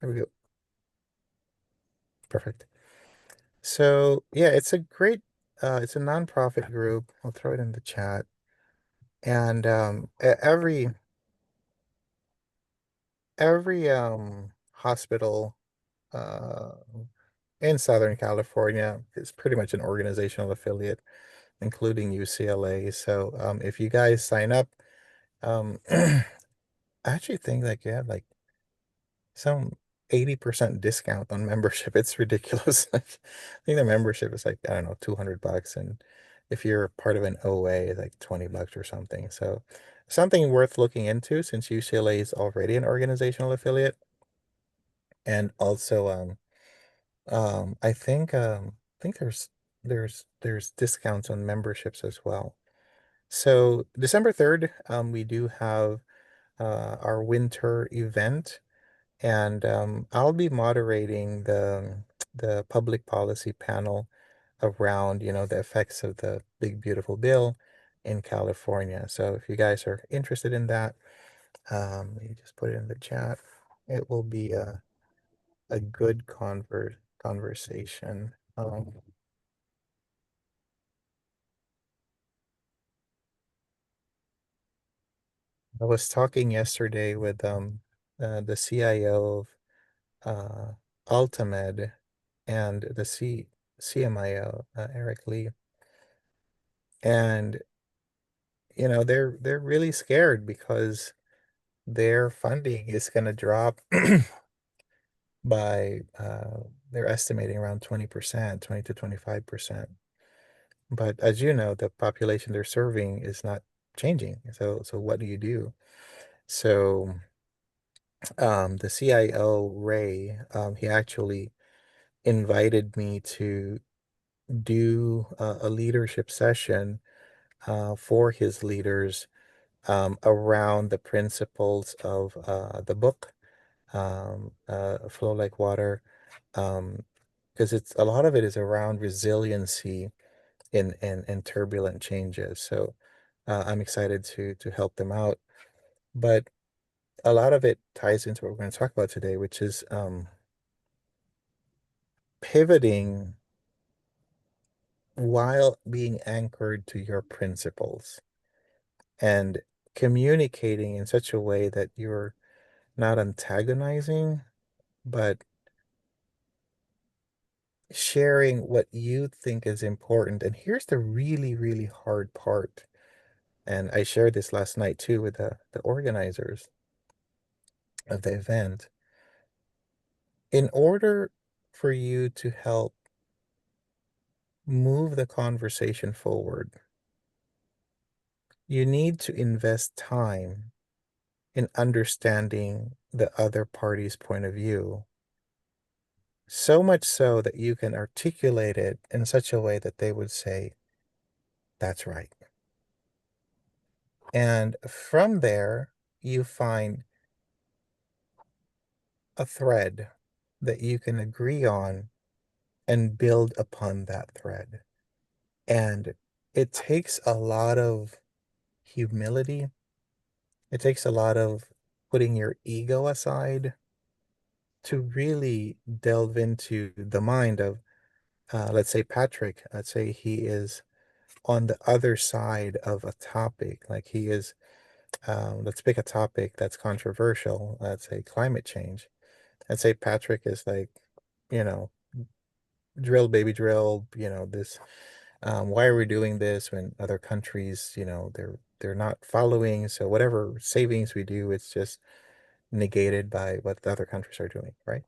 There we go. Perfect. So yeah, it's a great it's a nonprofit group. I'll throw it in the chat. And every hospital uh in Southern California is pretty much an organizational affiliate, including UCLA. So if you guys sign up, I actually think like you have like some 80% discount on membership. It's ridiculous. Like, I think the membership is like, I don't know, $200. And if you're part of an OA, it's like $20 or something. So something worth looking into since UCLA is already an organizational affiliate. And also, I think there's discounts on memberships as well. So December 3rd, we do have our winter event. And I'll be moderating the public policy panel around, the effects of the big beautiful bill in California. So if you guys are interested in that, you just put it in the chat. It will be a good conversation. I was talking yesterday with the CIO of Ultimed and the CMIO, Eric Lee. And they're really scared because their funding is going to drop by they're estimating around 20%, 20 to 25%. But as you know, the population they're serving is not changing. So what do you do? So the CIO, Ray, he actually invited me to do a leadership session for his leaders around the principles of the book, Flow Like Water, because it's a lot of it is around resiliency in turbulent changes. So I'm excited to help them out. But a lot of it ties into what we're going to talk about today, which is pivoting while being anchored to your principles and communicating in such a way that you're not antagonizing, but sharing what you think is important. And here's the really, really hard part. And I shared this last night too with the organizers of the event. In order for you to help move the conversation forward, you need to invest time in understanding the other party's point of view, so much so that you can articulate it in such a way that they would say, that's right. And from there, you find a thread that you can agree on and build upon that thread. And it takes a lot of humility. It takes a lot of putting your ego aside to really delve into the mind of, let's say, Patrick. Let's say he is on the other side of a topic. Like he is, let's pick a topic that's controversial. Let's say climate change. Let's say Patrick is like, you know, drill, baby, drill, this why are we doing this when other countries, they're not following? So whatever savings we do, it's just negated by what the other countries are doing, right?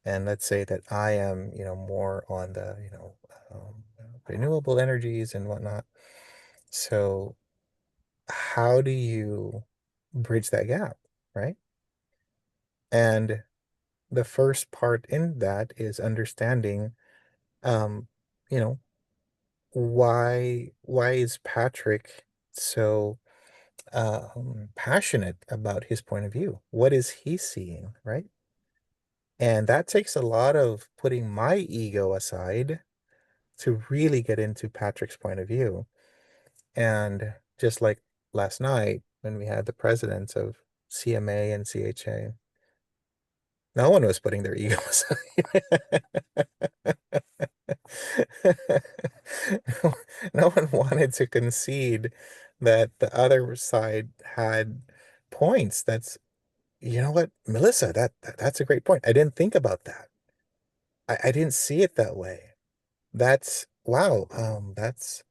And let's say that I am, more on the, renewable energies and whatnot. So how do you bridge that gap, right? And the first part in that is understanding, um, you know, why is Patrick so passionate about his point of view? What is he seeing, right? And that takes a lot of putting my ego aside to really get into Patrick's point of view. And just like last night when we had the presidents of CMA and CHA, No one was putting their ego aside. No, no one wanted to concede that the other side had points. That's, you know what, Melissa, that's a great point. I didn't think about that. I didn't see it that way. That's wow. That's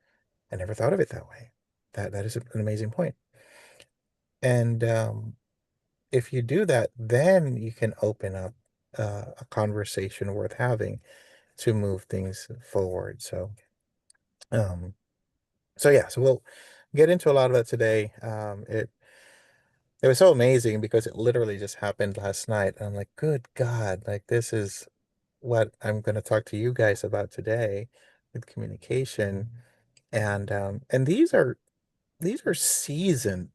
I never thought of it that way. That is an amazing point. And if you do that, then you can open up a conversation worth having to move things forward. Um, so yeah, so we'll get into a lot of that today. It was so amazing because it literally just happened last night. I'm like, good God, like this is what I'm going to talk to you guys about today with communication. And these are seasoned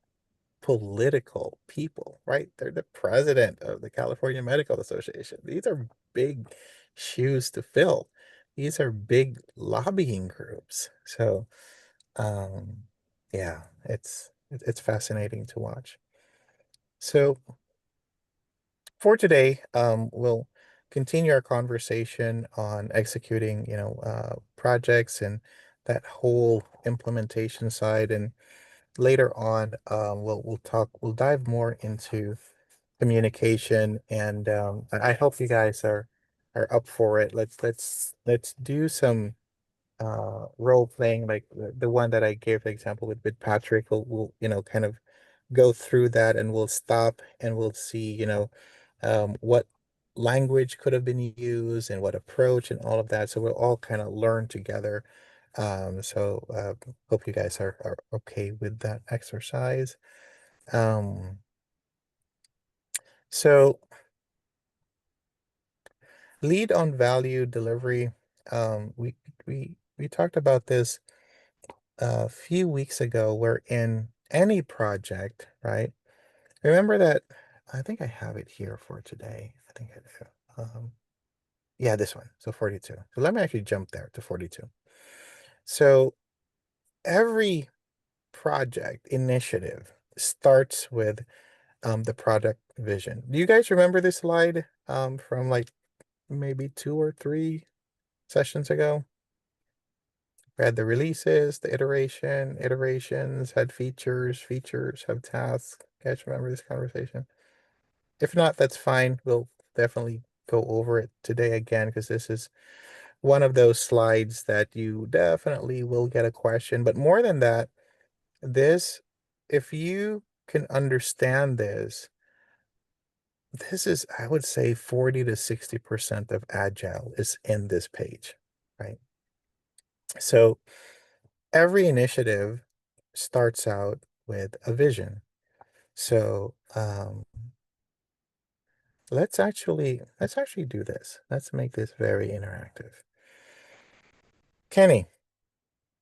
political people, right? They're the president of the California Medical Association. These are big shoes to fill. These are big lobbying groups. So, um, yeah, it's fascinating to watch. So for today, we'll continue our conversation on executing, projects and that whole implementation side. And later on, we'll dive more into communication, and I hope you guys are up for it. Let's do some role playing, like the one that I gave the example with Patrick. We'll kind of go through that, and we'll stop and we'll see what language could have been used and what approach and all of that. So we'll all kind of learn together. So hope you guys are okay with that exercise. Um, so lead on value delivery. We talked about this a few weeks ago. Where in any project, right? Remember that. I think I have it here for today. I think I do. Yeah, this one. So 42. So let me actually jump there to 42. So every project initiative starts with the product vision. Do you guys remember this slide from like maybe 2 or 3 sessions ago? We had the releases, the iterations, had features have tasks. You guys remember this conversation? If not, that's fine. We'll definitely go over it today again because this is one of those slides that you definitely will get a question. But more than that, this, if you can understand this is, I would say, 40 to 60% of Agile is in this page, right? So every initiative starts out with a vision. So let's actually do this. Let's make this very interactive. Kenny,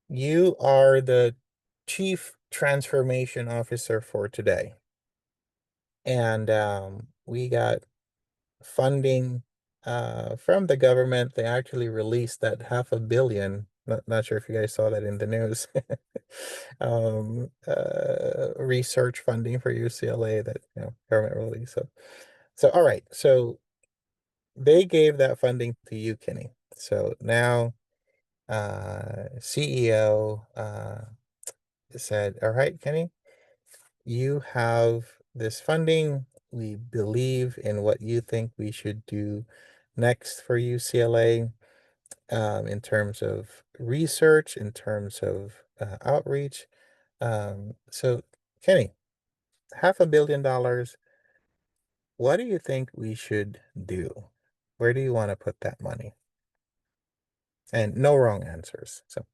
you are the Chief Transformation Officer for today. And we got funding from the government. They actually released that 500 million. Not sure if you guys saw that in the news. Research funding for UCLA that government released. So all right. So they gave that funding to you, Kenny. So now CEO said, all right, Kenny, you have this funding. We believe in what you think we should do next for UCLA, in terms of research, in terms of outreach. So, Kenny, $500 million, what do you think we should do? Where do you want to put that money? And no wrong answers. So,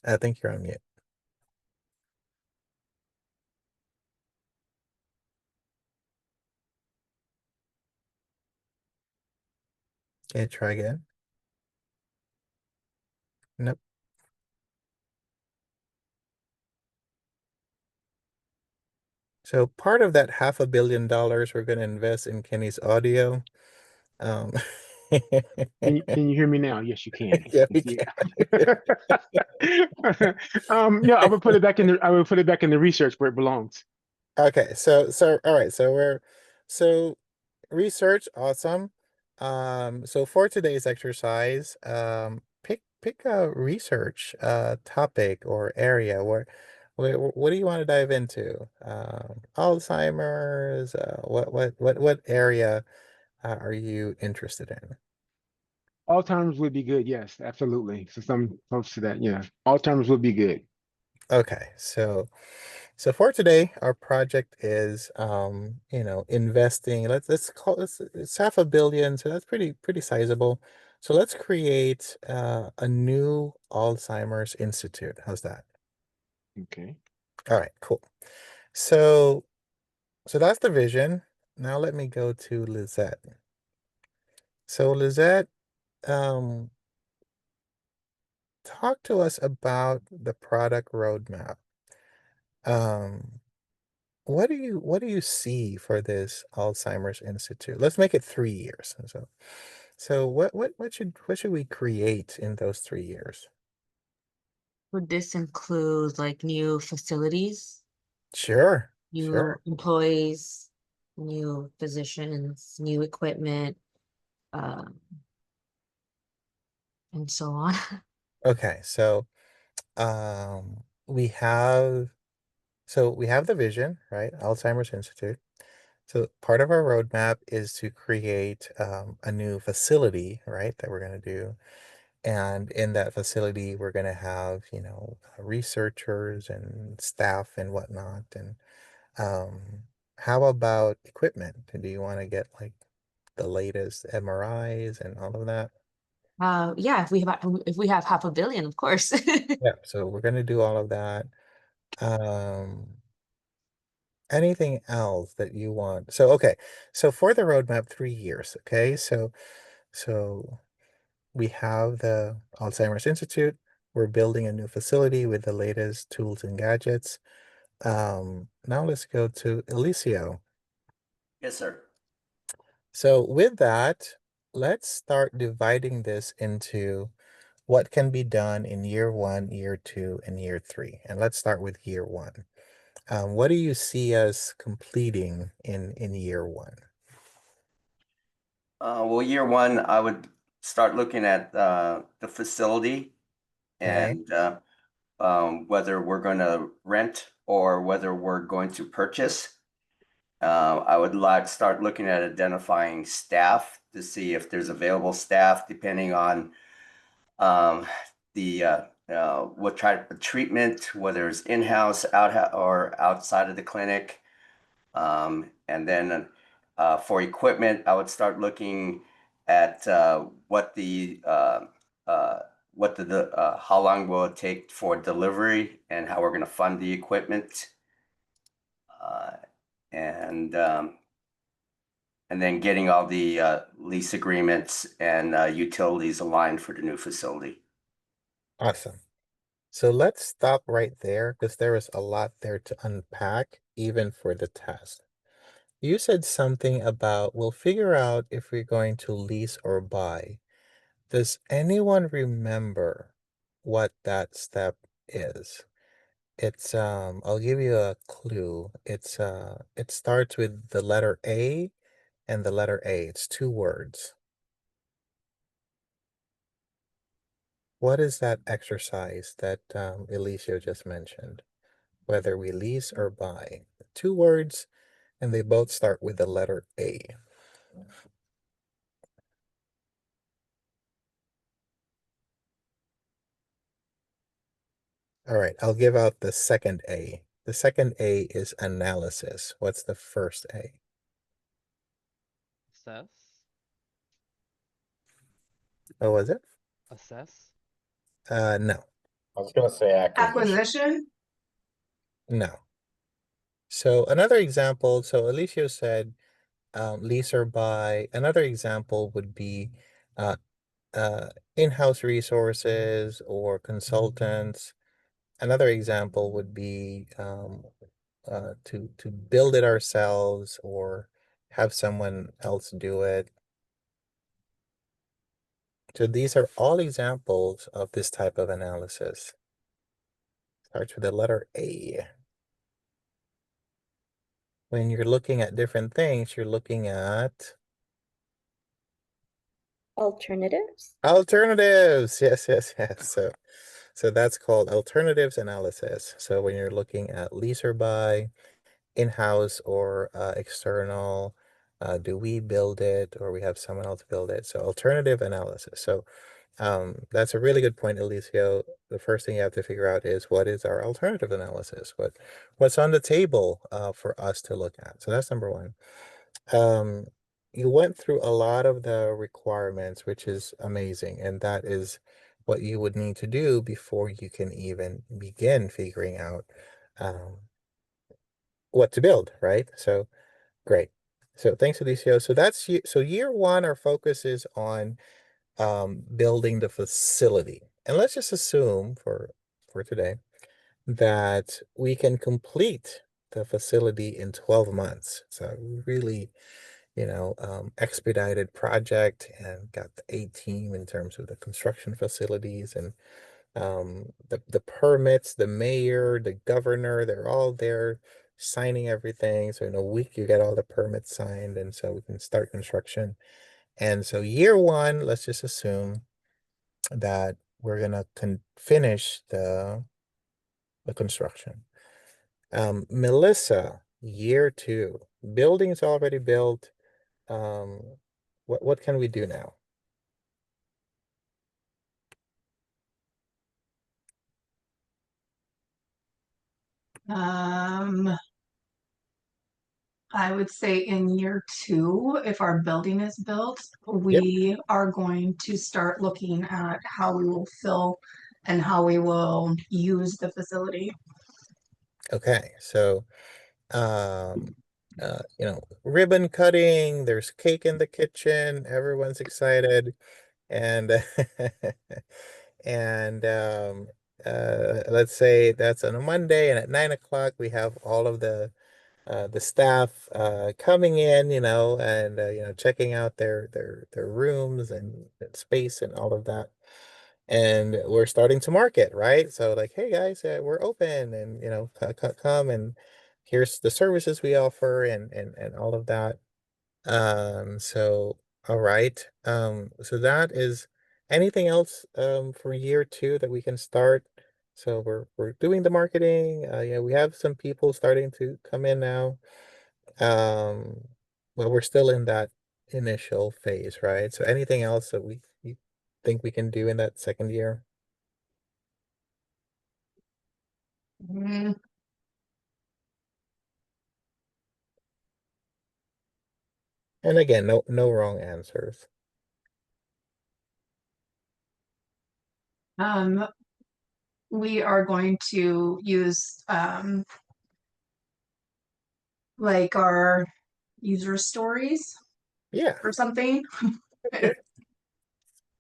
I think you're on mute. Okay, try again. Nope. So part of that $500 million we're going to invest in Kenny's audio. Um, Can you hear me now? Yes, you can. yeah, we Yeah. can. Yeah, I would put it back in the research where it belongs. Okay, so all right, so research, awesome. So for today's exercise, pick a research topic or area where what do you want to dive into? Alzheimer's, what area are you interested in? All terms would be good. Yes, absolutely. So some close to that. Yeah, all terms would be good. Okay, so for today, our project is investing. It's 500 million, so that's pretty sizable. So let's create a new Alzheimer's Institute. How's that? Okay. All right, cool. So so that's the vision. Now let me go to Lizette. So Lizette, um, talk to us about the product roadmap. Um, what do you see for this Alzheimer's Institute? Let's make it 3 years. So what should we create in those 3 years? Would this include like new facilities, Sure, new sure. employees, new physicians, new equipment, um, and so on? Okay, um we have we have the vision, right? Alzheimer's Institute. So part of our roadmap is to create a new facility, right? That we're going to do. And in that facility, we're going to have, researchers and staff and whatnot. And how about equipment? Do you want to get like the latest MRIs and all of that? Yeah, if we have 500 million, of course. Yeah, so we're going to do all of that. Um, Anything else that you want? So, okay. So for the roadmap, 3 years. Okay. So we have the Alzheimer's Institute. We're building a new facility with the latest tools and gadgets. Now let's go to Elicio. Yes, sir. So with that, let's start dividing this into what can be done in year one, year two, and year three. And let's start with year one. What do you see us completing in year one? Well, year one, I would start looking at the facility Okay. and whether we're going to rent or whether we're going to purchase. I would like start looking at identifying staff to see if there's available staff, depending on um, the what type of treatment, whether it's in-house, out or outside of the clinic. And then for equipment, I would start looking at uh, how long will it take for delivery and how we're going to fund the equipment, uh, and um, and then getting all the lease agreements and utilities aligned for the new facility. Awesome. So let's stop right there because there is a lot there to unpack, even for the test. You said something about we'll figure out if we're going to lease or buy. Does anyone remember what that step is? I'll give you a clue. It starts with the letter A and the letter A. It's two words. What is that exercise that Elicio just mentioned? Whether we lease or buy. Two words, and they both start with the letter A. All right, I'll give out the second A. The second A is analysis. What's the first A? Assess? Oh, was it? Assess? No, I was gonna say acquisition. Acquisition? no. So another example, so Alicia said lease or buy. Another example would be uh, in-house resources or consultants. Another example would be to build it ourselves or have someone else do it. So these are all examples of this type of analysis. Starts with the letter A. when you're looking at different things, you're looking at Alternatives? alternatives. Yes, yes, yes. So that's called alternatives analysis. So when you're looking at lease or buy, in-house or external, do we build it or we have someone else build it? So alternative analysis. So that's a really good point, Alicio. The first thing you have to figure out is what is our alternative analysis? What's on the table for us to look at? So that's number one. You went through a lot of the requirements, which is amazing, and that is what you would need to do before you can even begin figuring out um, what to build, right? So great. So thanks, Alicio. So so year one, our focus is on building the facility. And let's just assume for today that we can complete the facility in 12 months. So really, expedited project and got the A team in terms of the construction facilities and the permits, the mayor, the governor, they're all there signing everything. So in a week you get all the permits signed and so we can start construction. And so year one, let's just assume that we're gonna finish the construction. Melissa, year two, building's already built. Um, what can we do now? I would say in year two, if our building is built, we are going to start looking at how we will fill and how we will use the facility. Okay, so ribbon cutting, there's cake in the kitchen, everyone's excited, and and let's say that's on a Monday, and at 9 o'clock we have all of the staff coming in, and checking out their rooms and space and all of that. And we're starting to market, right? So like, hey guys, we're open, and come and here's the services we offer and all of that. So all right. So that is anything else for year two that we can start. So we're doing the marketing. Yeah, we have some people starting to come in now. Um, but we're still in that initial phase, right? So anything else that you think we can do in that second year? Mm, And again, no wrong answers. we are going to use like our user stories Yeah. or something.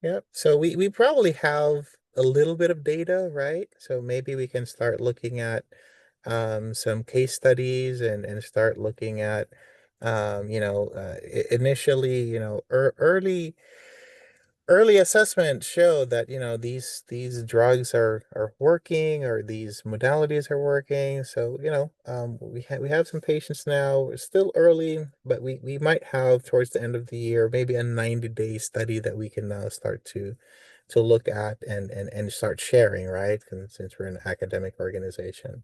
Yep. So we probably have a little bit of data, right? So maybe we can start looking at some case studies and start looking at initially, early assessment showed that these drugs are working or these modalities are working. So we have some patients now. It's still early, but we might have towards the end of the year maybe a 90-day study that we can now start to look at and start sharing, right? Since we're an academic organization.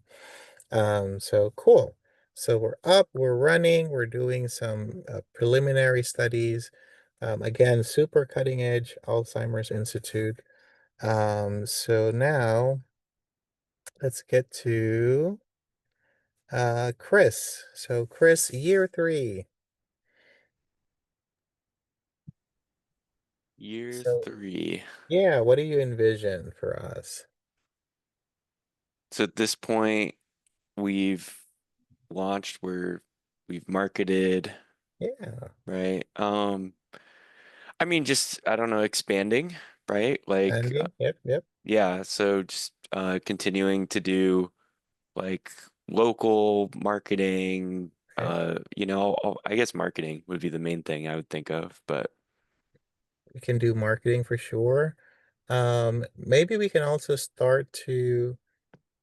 So cool. So we're up, we're running, we're doing some preliminary studies. Again, super cutting edge Alzheimer's Institute. So now let's get to Chris. So Chris, year three. Year So three. yeah, what do you envision for us? So at this point, we've launched, we've marketed, Yeah, right? I mean, just I don't know, expanding, right? Like, Andy. Yep. yeah. So just continuing to do like local marketing. Okay. I guess marketing would be the main thing I would think of, but We can do marketing for sure. Maybe we can also start to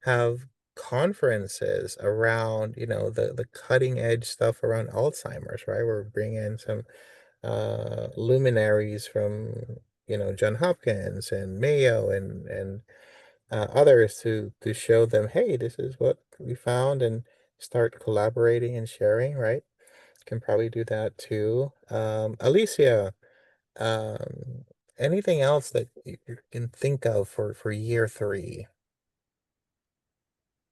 have conferences around, the cutting edge stuff around Alzheimer's, right? We're bringing some luminaries from, John Hopkins and Mayo and others to show them, hey, this is what we found, and start collaborating and sharing, right? Can probably do that too. Alicia, um, anything else that you can think of for year 3?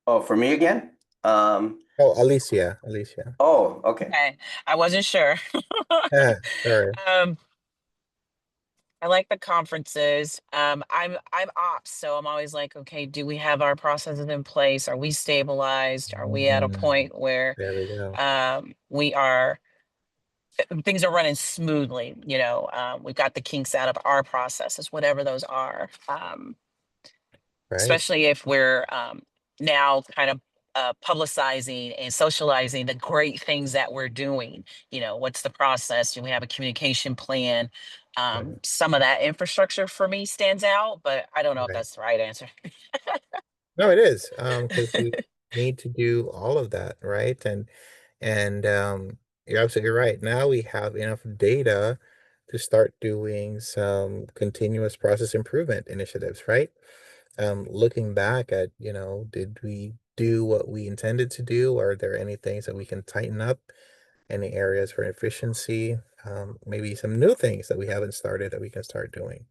Oh, for me again? Oh, Alicia. Oh, okay. Okay, I wasn't sure. Sorry. Um, I like the conferences. I'm ops, so I'm always like, okay, do we have our processes in place? Are we stabilized? Are we at a Mm, point where there we go. we are things are running smoothly? We've got the kinks out of our processes, whatever those are. Right. Especially if we're now kind of publicizing and socializing the great things that we're doing. What's the process? Do we have a communication plan? Right. Some of that infrastructure for me stands out, but I don't know if Right. that's the right answer. No, it is, because we need to do all of that, right? And you're absolutely right. Now we have enough data to start doing some continuous process improvement initiatives, right? Looking back at, did we do what we intended to do? Are there any things that we can tighten up? Any areas for efficiency? Maybe some new things that we haven't started that we can start doing.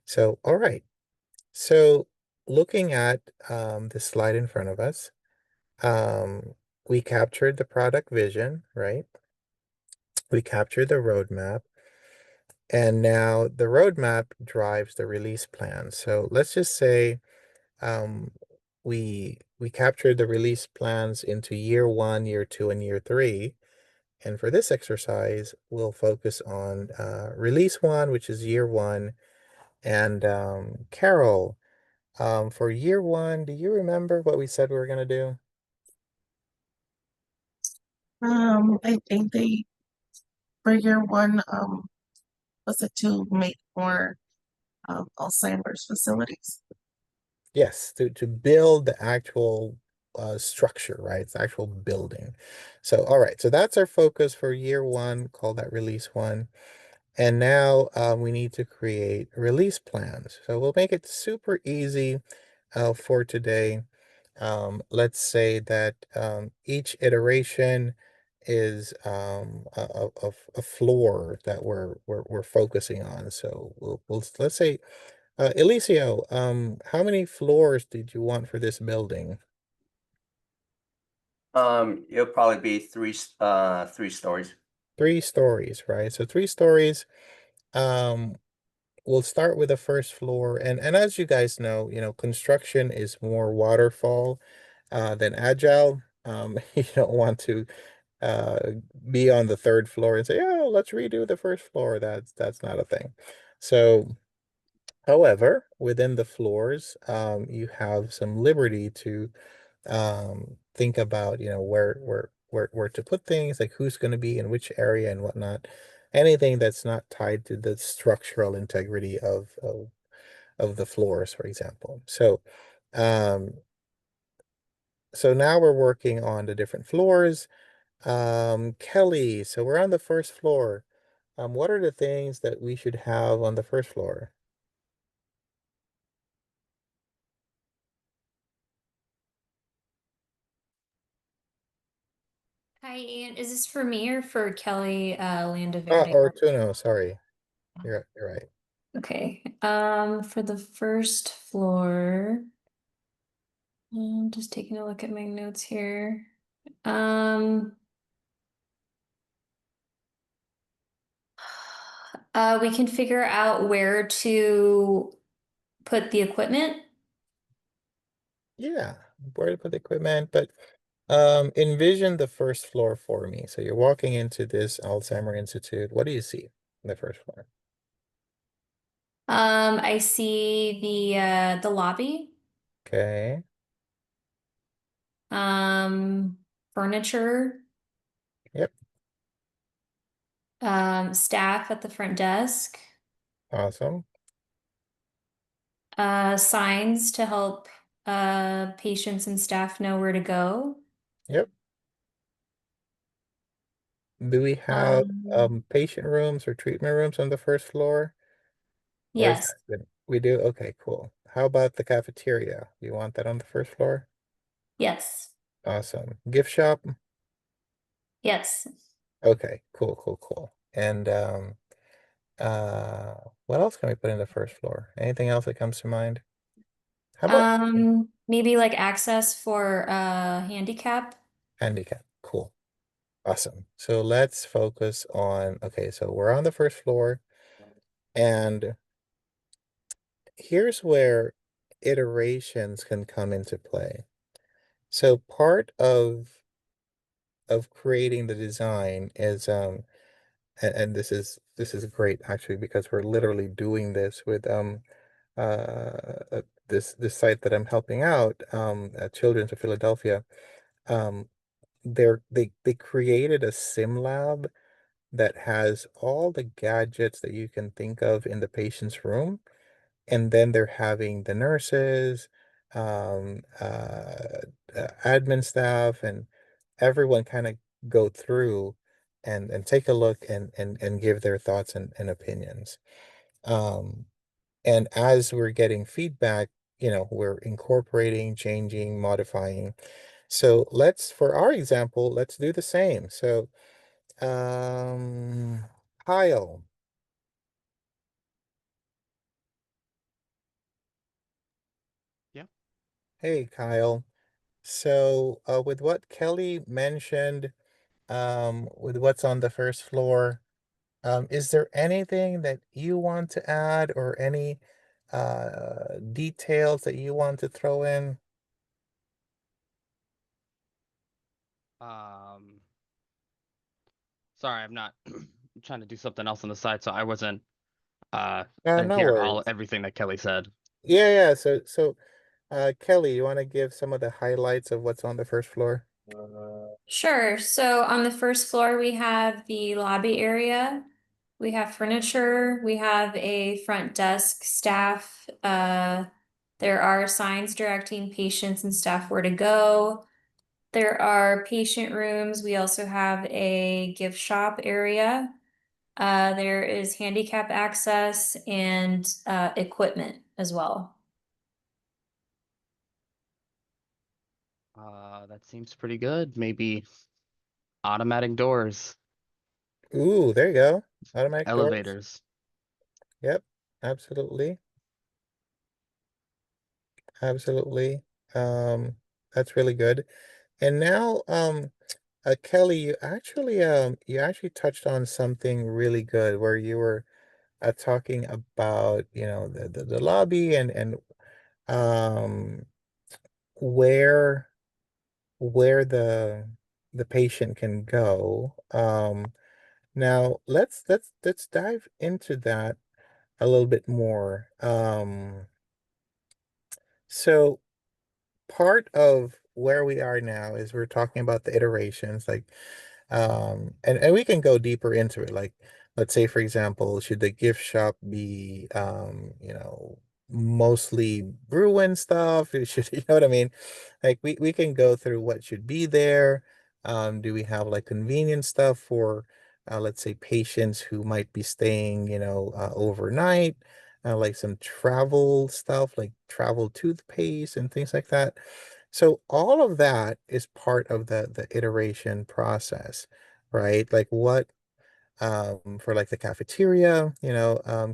So, all right. So, looking at the slide in front of us, um, we captured the product vision, right? We captured the roadmap, and now the roadmap drives the release plan. So let's just say um, we captured the release plans into year 1, year 2, and year 3. And for this exercise, we'll focus on release 1, which is year 1. And Carol, for year 1, do you remember what we said we were going to do? I think they for year 1, was it to make more Alzheimer's facilities? Yes, to build the actual structure, right? The actual building. So, all right. So that's our focus for year 1. Call that release 1. And now we need to create release plans. So we'll make it super easy for today. Let's say that each iteration is a floor that we're focusing on. So let's say, Eliseo, how many floors did you want for this building? It'll probably be 3 stories. 3 stories, right? So 3 stories. Um, we'll start with the first floor, and as you guys know, construction is more waterfall than agile. You don't want to uh be on the 3rd floor and say, oh, let's redo the first floor. That's not a thing. So however, within the floors, you have some liberty to think about, where to put things, like who's going to be in which area and whatnot. Anything that's not tied to the structural integrity of the floors, for example. Um, so now we're working on the different floors. Kelly, so we're on the first floor. What are the things that we should have on the first floor? Hi, Ian. Is this for me or for Kelly Ah, Landaverde? or Tuno, sorry. You're right. Okay. For the first floor, I'm just taking a look at my notes here. Um, we can figure out where to put the equipment. Yeah, where to put the equipment, but envision the first floor for me. So you're walking into this Alzheimer Institute. What do you see on the first floor? I see the lobby, Okay, furniture, yep, staff at the front desk, awesome. signs to help patients and staff know where to go. Yep. Do we have Um, patient rooms or treatment rooms on the first floor? Or is yes, that good? We do? Okay, cool. How about the cafeteria? You want that on the first floor? yes, Awesome. Gift shop? yes. Okay, cool, cool, cool. And what else can we put in the first floor? Anything else that comes to mind? How about Maybe like access for handicap. handicap? Cool. Awesome. So let's focus on, okay, so we're on the first floor, and here's where iterations can come into play. So part of creating the design is and this is great actually because we're literally doing this with this site that I'm helping out, at Children's of Philadelphia. Um, they created a sim lab that has all the gadgets that you can think of in the patient's room, and then they're having the nurses, admin staff, and everyone kind of go through and take a look and give their thoughts and opinions. Um, and as we're getting feedback, we're incorporating, changing, modifying. So for our example, let's do the same. So, um, Kyle. Yeah. Hey, Kyle. So, with what Kelly mentioned, with what's on the first floor, is there anything that you want to add or any details that you want to throw in? Um, Sorry, I'm not trying to do something else on the side, so I wasn't I didn't No hear worries. everything that Kelly said. Yeah, yeah. So, Kelly, you want to give some of the highlights of what's on the first floor? Sure. So on the first floor, we have the lobby area. We have furniture. We have a front desk staff. There are signs directing patients and staff where to go. There are patient rooms. We also have a gift shop area. There is handicap access and equipment as well. That seems pretty good. Maybe automatic doors, Ooh, there you go. Automatic doors. elevators. Yep, absolutely. Absolutely. Um, that's really good. And now, Kelly, you actually touched on something really good where you were talking about, the lobby and um where where the patient can go. Now let's dive into that a little bit more. So part of where we are now is we're talking about the iterations, like, and we can go deeper into it. Like, let's say, for example, should the gift shop be, mostly Bruin stuff? It should, you know what I mean? Like, we can go through what should be there. Do we have like convenient stuff for, let's say, patients who might be staying, overnight? Like some travel stuff, like travel toothpaste and things like that. So all of that is part of the iteration process, right? Like what for like the cafeteria,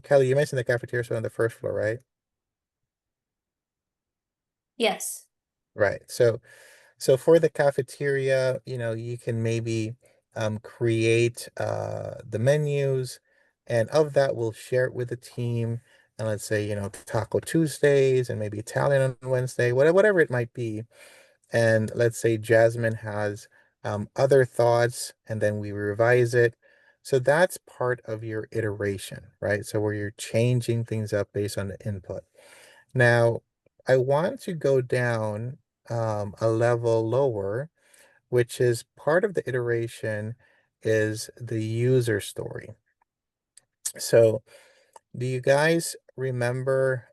Kelly, you mentioned the cafeteria so on the first floor, right? Yes. Right. So for the cafeteria, you can maybe create the menus, and of that we'll share it with the team. And let's say, Taco Tuesdays and maybe Italian on Wednesday, whatever it might be. And let's say Jasmine has other thoughts, and then we revise it. So that's part of your iteration, right? So where you're changing things up based on the input. Now, I want to go down a level lower, which is part of the iteration is the user story. So do you guys remember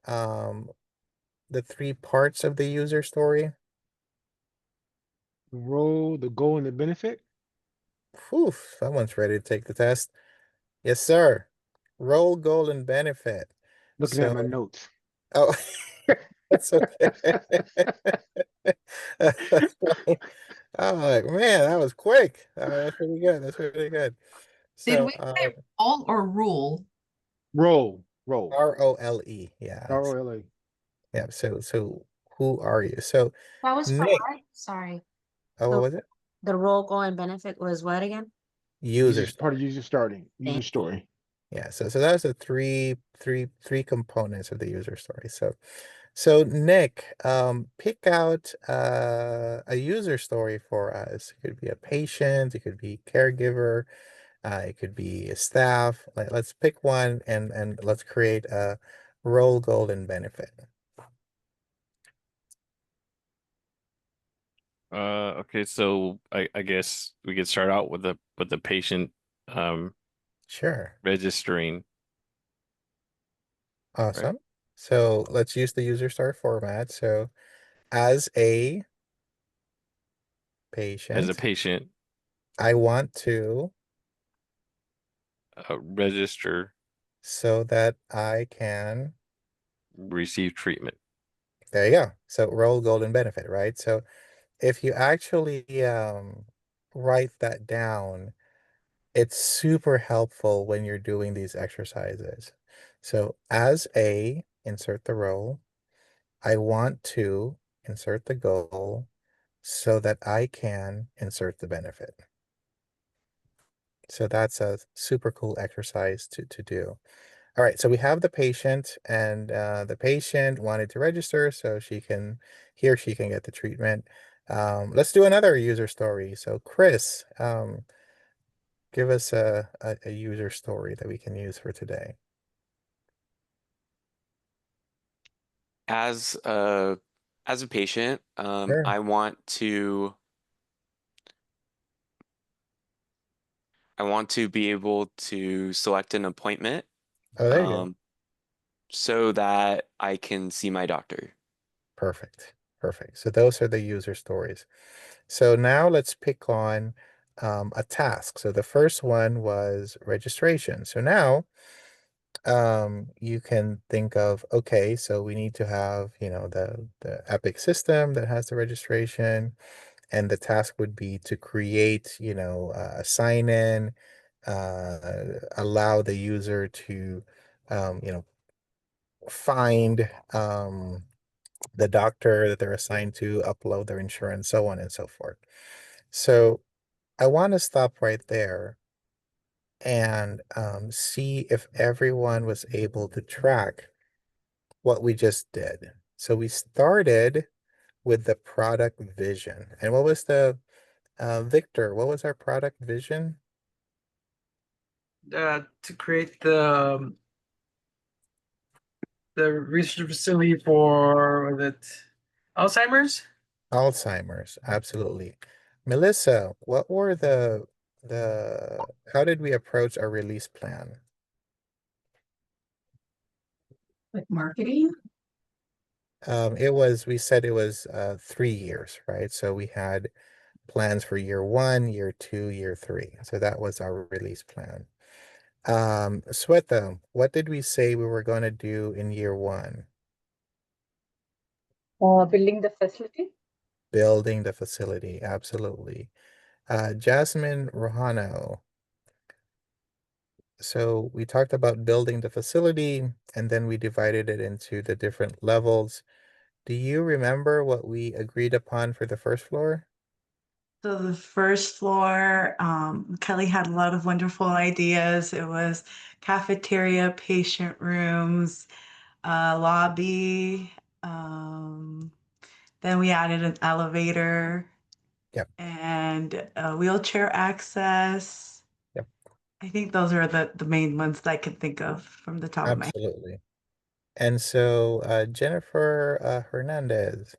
the three parts of the user story? The role, the goal, and the benefit. Whew, someone's ready to take the test. Yes, sir. Role, goal, and benefit. Looking at my So, notes. oh, that's okay. That's fine. I'm like, man, that was quick. That's pretty good. That's pretty good. Did So, we say role or rule? Role. ROLE. Yeah. ROLA. Yeah. So who are you? So, That was for Nick. what? Sorry. Oh, what was it? The role, goal, and benefit was what again? User Part of story. user starting. User Thank story. Yeah. So that's the three components of the user story. So Nick, pick out a user story for us. It could be a patient, it could be caregiver, it could be a staff. Let's pick one and let's create a role, goal, and benefit. Okay, so I guess we could start out with the patient Sure. registering, right? Awesome. So let's use the user story format. So as a As a patient, patient, I want to register, so that I can, receive treatment. there you go. So role, goal, and benefit, right? So if you actually write that down, it's super helpful when you're doing these exercises. So as a, insert the role, I want to insert the goal so that I can insert the benefit. So that's a super cool exercise to do. All right, so we have the patient, and the patient wanted to register so he or she can get the treatment. Let's do another user story. So Chris, give us a user story that we can use for today. As a patient, Sure. I want to be able to select an appointment, Oh, there you go. so that I can see my doctor. Perfect. Perfect. So those are the user stories. So now let's pick on a task. So the first one was registration. So now you can think of, okay, so we need to have, the Epic system that has the registration, and the task would be to create, a sign in, allow the user to, find the doctor that they're assigned to, upload their insurance, so on and so forth. So I want to stop right there and see if everyone was able to track what we just did. So we started with the product vision. And what was Victor, what was our product vision? To create the research facility for was it Alzheimer's? Alzheimer's, absolutely. Melissa, what were how did we approach our release plan? Like marketing. We said it was 3 years, right? So we had plans for year 1, year 2, year 3. So that was our release plan. Sweta, what did we say we were going to do in year 1? Building the facility. Building the facility, absolutely. Jasmine Rohano. So we talked about building the facility, and then we divided it into the different levels. Do you remember what we agreed upon for the first floor? So the first floor, Kelly had a lot of wonderful ideas. It was cafeteria, patient rooms, lobby. Then we added an elevator Yep. and wheelchair access. Yep. I think those are the main ones that I can think of from the top of my head. Absolutely. And so Jennifer Hernandez,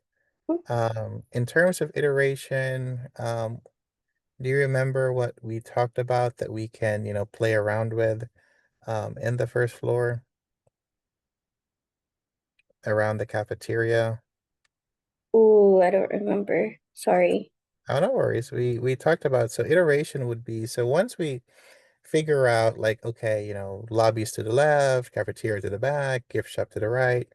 in terms of iteration, do you remember what we talked about that we can, play around with in the first floor? around the cafeteria? Ooh, I don't remember. Sorry. Oh, no worries. We talked about, so iteration would be, so once we figure out like, okay, lobbies to the left, cafeteria to the back, gift shop to the right.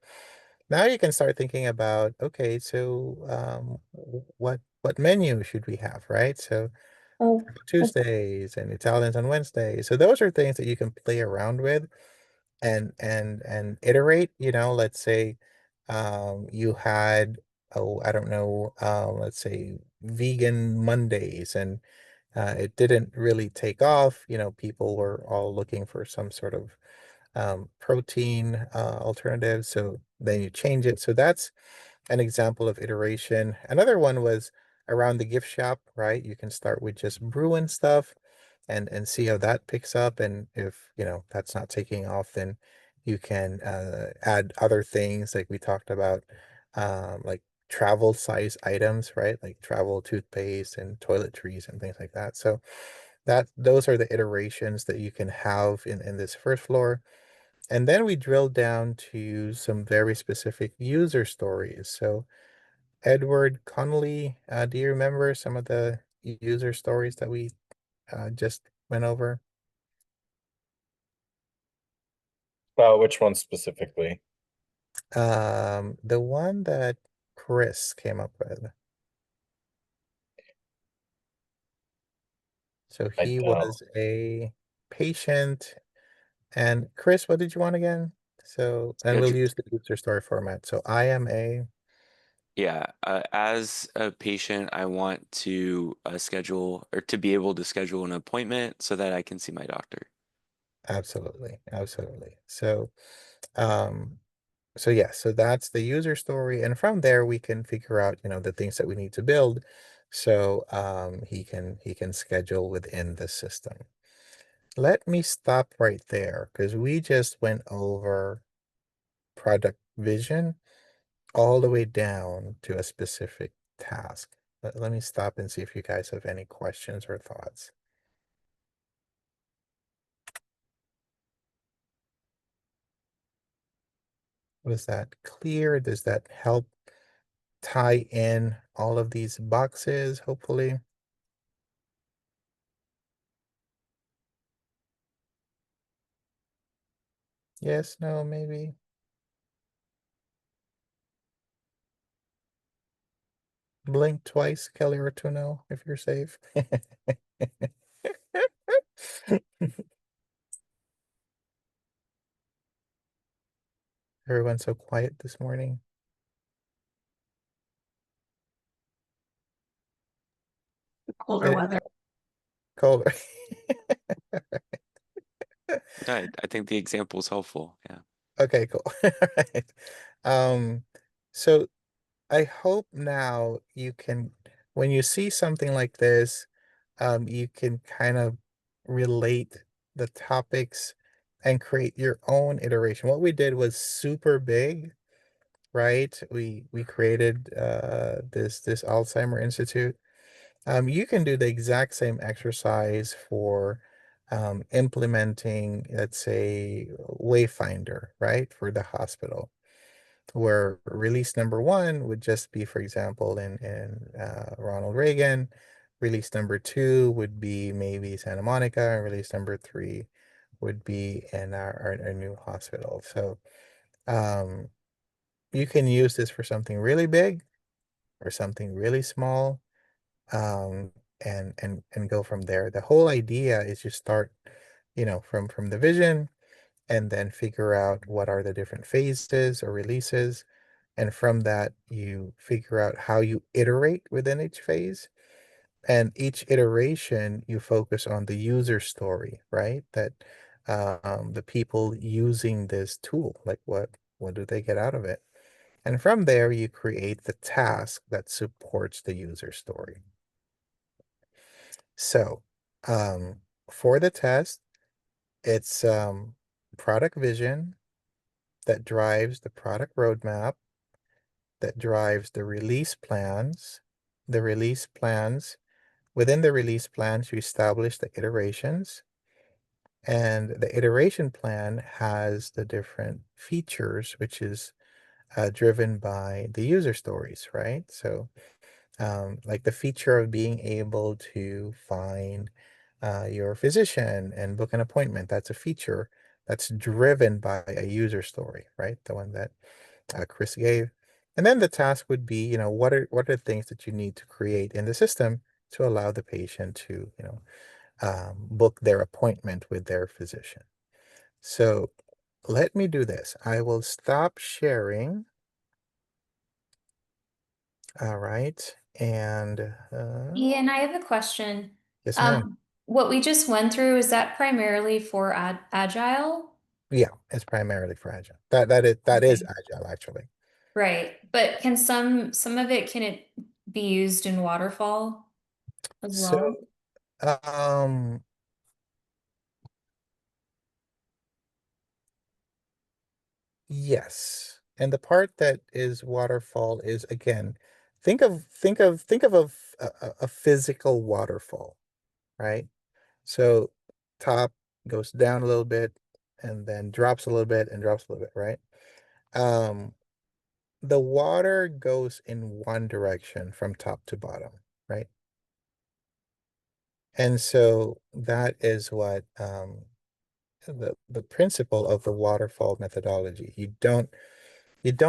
Now you can start thinking about, okay, so what menu should we have, right? So Oh, Tuesdays and Italians on Wednesdays. So those are things that you can play around with and iterate. Let's say you had, oh, I don't know, let's say vegan Mondays, and it didn't really take off. People were all looking for some sort of protein alternative. So then you change it. So that's an example of iteration. Another one was around the gift shop, right? You can start with just brewing stuff and see how that picks up. And if, that's not taking off, then you can add other things like we talked about, like travel size items, right? Like travel toothpaste and toiletries and things like that. So those are the iterations that you can have in this first floor. And then we drill down to some very specific user stories. So Edward Connolly, do you remember some of the user stories that we just went over? Which one specifically? The one that Chris came up with. So I he don't. was a patient. And Chris, what did you want again? So, and we'll use the user story format. So I am a, Yeah, as a patient, I want to schedule or to be able to schedule an appointment so that I can see my doctor. absolutely, absolutely. Um, so yeah, so that's the user story, and from there we can figure out, the things that we need to build, so he can schedule within the system. Let me stop right there because we just went over product vision all the way down to a specific task. Let me stop and see if you guys have any questions or thoughts. Was that clear? Does that help tie in all of these boxes, hopefully? Yes, no, maybe. Blink twice, Kelly Rotuno, if you're safe. Everyone's so quiet this morning. Colder weather. Colder. I think the example is helpful. Yeah. Okay, cool. Alright. So I hope now you can, when you see something like this, you can kind of relate the topics and create your own iteration. What we did was super big, right? We created this Alzheimer Institute. You can do the exact same exercise for implementing, let's say, Wayfinder, right, for the hospital, where release number one would just be, for example, in Ronald Reagan. Release number two would be maybe Santa Monica, and release number three would be in our new hospital. So um, you can use this for something really big or something really small, um, and go from there. The whole idea is you start, from the vision, and then figure out what are the different phases or releases. And from that, you figure out how you iterate within each phase. And each iteration, you focus on the user story, right? That the people using this tool, like what do they get out of it? And from there, you create the task that supports the user story. So for the test, it's product vision that drives the product roadmap, that drives the release plans. The release plans, within the release plans, you establish the iterations. And the iteration plan has the different features, which is driven by the user stories, right? So like the feature of being able to find your physician and book an appointment, that's a feature that's driven by a user story, right? The one that Chris gave. And then the task would be, what are the things that you need to create in the system to allow the patient to, book their appointment with their physician. So let me do this. I will stop sharing. All right. And Ian, I have a question. yes, ma'am. What we just went through, is that primarily for Agile? Yeah, it's primarily for Agile. That is Okay. Agile actually. Right, but can some of it, can it be used in waterfall as So well? yes. And the part that is waterfall is, again, think of a physical waterfall, right? So top goes down a little bit and then drops a little bit and drops a little bit, right? The water goes in one direction from top to bottom, right? And so that is what the principle of the waterfall methodology. You don't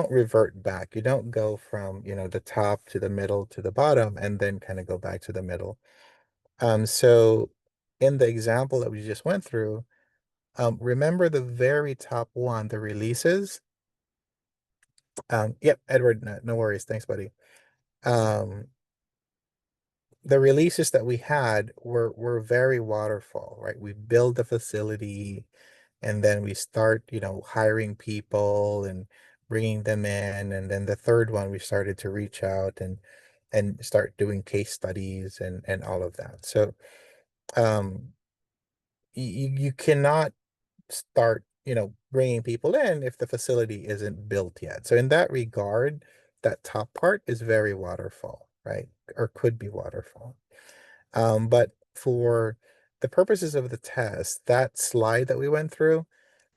revert back. You don't go from, the top to the middle to the bottom and then kind of go back to the middle. So in the example that we just went through, remember the very top one, the releases. Yep, Edward, no worries. Thanks, buddy. The releases that we had were very waterfall, right? We build the facility and then we start, hiring people and bringing them in. And then the third one, we started to reach out and start doing case studies and all of that. So you cannot start, bringing people in if the facility isn't built yet. So in that regard, that top part is very waterfall, right? Or could be waterfall. But for the purposes of the test, that slide that we went through,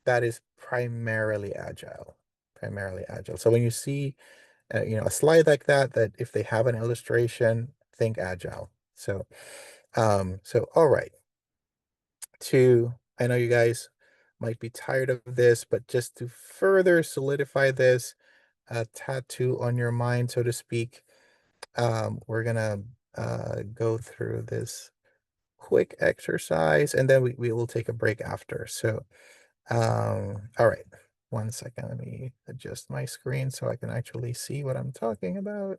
that is primarily agile, primarily agile. So when you see, a slide like that if they have an illustration, think agile. So, all right. I know you guys might be tired of this, but just to further solidify this tattoo on your mind, so to speak, we're gonna go through this quick exercise and then we will take a break after. So, all right, 1 second. Let me adjust my screen so I can actually see what I'm talking about.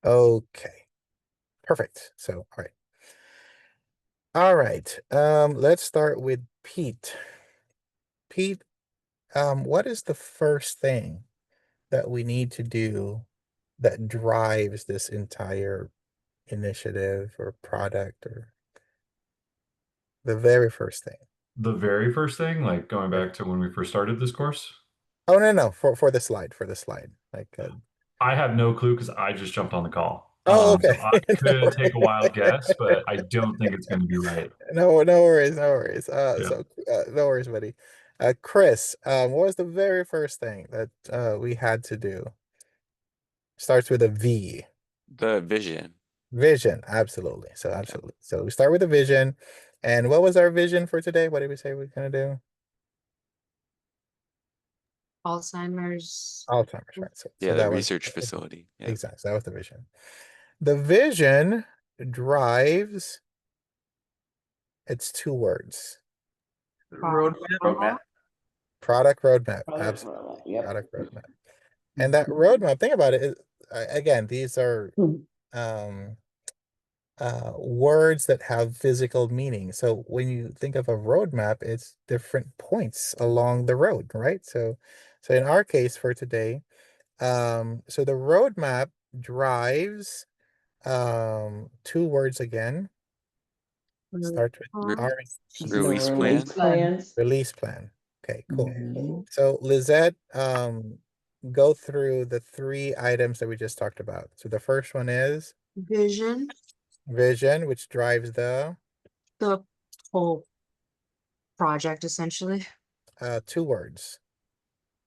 Okay, perfect. So, all right. Let's start with Pete. Pete, what is the first thing that we need to do that drives this entire initiative or product, or the very first thing? The very first thing, like going back to when we first started this course? Oh, no, for the slide, like I have no clue because I just jumped on the call. oh, So okay. I No could take a wild guess, but I don't think it's going to be right. No worries, no worries. Yeah. So no worries, buddy. Chris, what was the very first thing that we had to do? Starts with a V. The vision. Vision, absolutely. So absolutely. So we start with a vision. And what was our vision for today? What did we say we are gonna do? Alzheimer's. Alzheimer's, right? So Yeah, the that was research facility. Yeah. exactly. So that was the vision. The vision drives. It's 2 words. Roadmap. Roadmap. Product roadmap. Product Absolutely. roadmap, yep. Product roadmap. And that roadmap, think about it, again, these are words that have physical meaning. So when you think of a roadmap, it's different points along the road, right? So in our case for today, so the roadmap drives 2 words again. Start with R. Release plan. Release plan. Okay, cool. So Lizette, go through the 3 items that we just talked about. So the first one is Vision. vision, which drives the The whole project essentially. 2 words.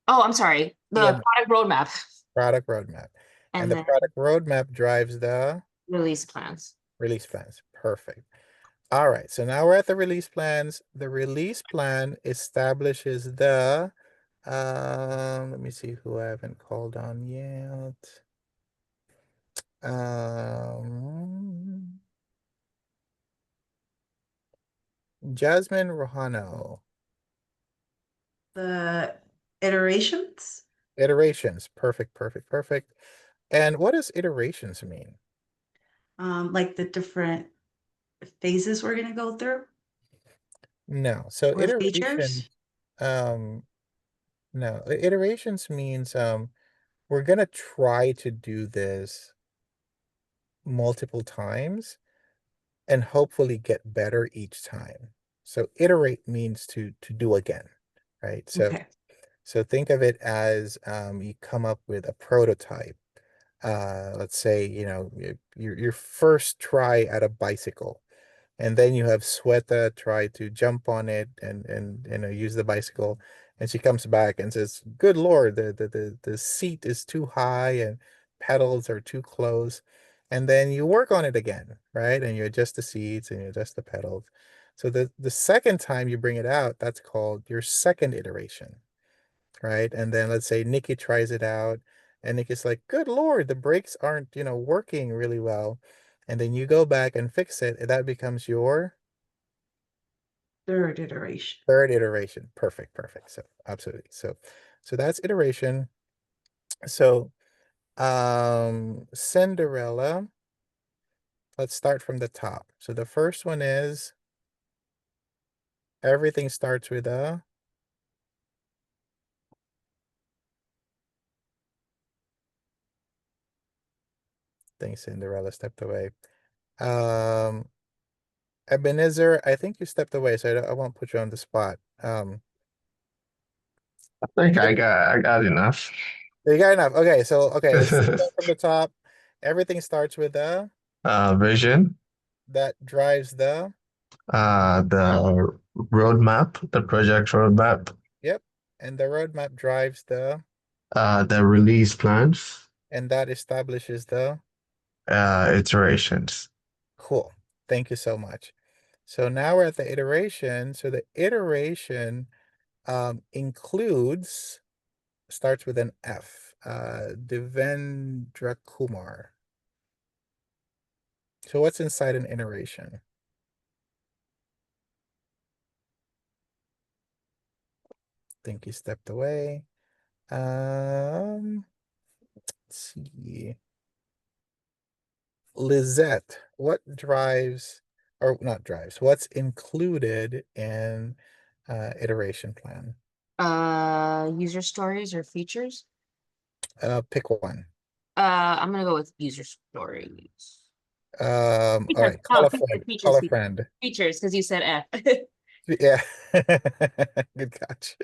Oh, I'm sorry. The PMP. product roadmap Product roadmap. And and the then product roadmap drives the release plans. release plans. Perfect. All right, so now we're at the release plans. The release plan establishes the, let me see who I haven't called on yet. Jasmine Rohano. The iterations. Iterations. Perfect, perfect, perfect. And what does iterations mean? Like the different phases we're gonna go through. No. So Or features. no, iterations means we're gonna try to do this multiple times and hopefully get better each time. So iterate means to do again, right? So Okay. so think of it as you come up with a prototype. Let's say, you know, your first try at a bicycle. And then you have Sweta try to jump on it and you know use the bicycle, and she comes back and says, "Good Lord, the seat is too high and pedals are too close." And then you work on it again, right? And you adjust the seats and you adjust the pedals. So the second time you bring it out, that's called your second iteration, right? And then let's say Nikki tries it out, and Nikki's like, "Good Lord, the brakes aren't, you know, working really well." And then you go back and fix it, and that becomes your Third iteration. third iteration. Perfect, perfect. So absolutely. So that's iteration. So Cinderella, let's start from the top. So the first one is everything starts with a think Cinderella stepped away. Ebenezer, I think you stepped away, so I won't put you on the spot. I think I got enough. You got enough. Okay, so okay, let's start from the top. Everything starts with a Vision, that drives the the roadmap, the project roadmap, yep, and the roadmap drives the release plans, and that establishes the iterations. cool. Thank you so much. So now we're at the iteration. So the iteration includes starts with an F. Devendra Kumar. So what's inside an iteration? Think he stepped away. Let's see. Lizette, what drives or not drives, what's included in iteration plan? User stories or features. Pick one. I'm gonna go with user stories. All Features. right, No, call a features, friend. features, Call a features, friend. features, because you said F. Yeah. Good catch.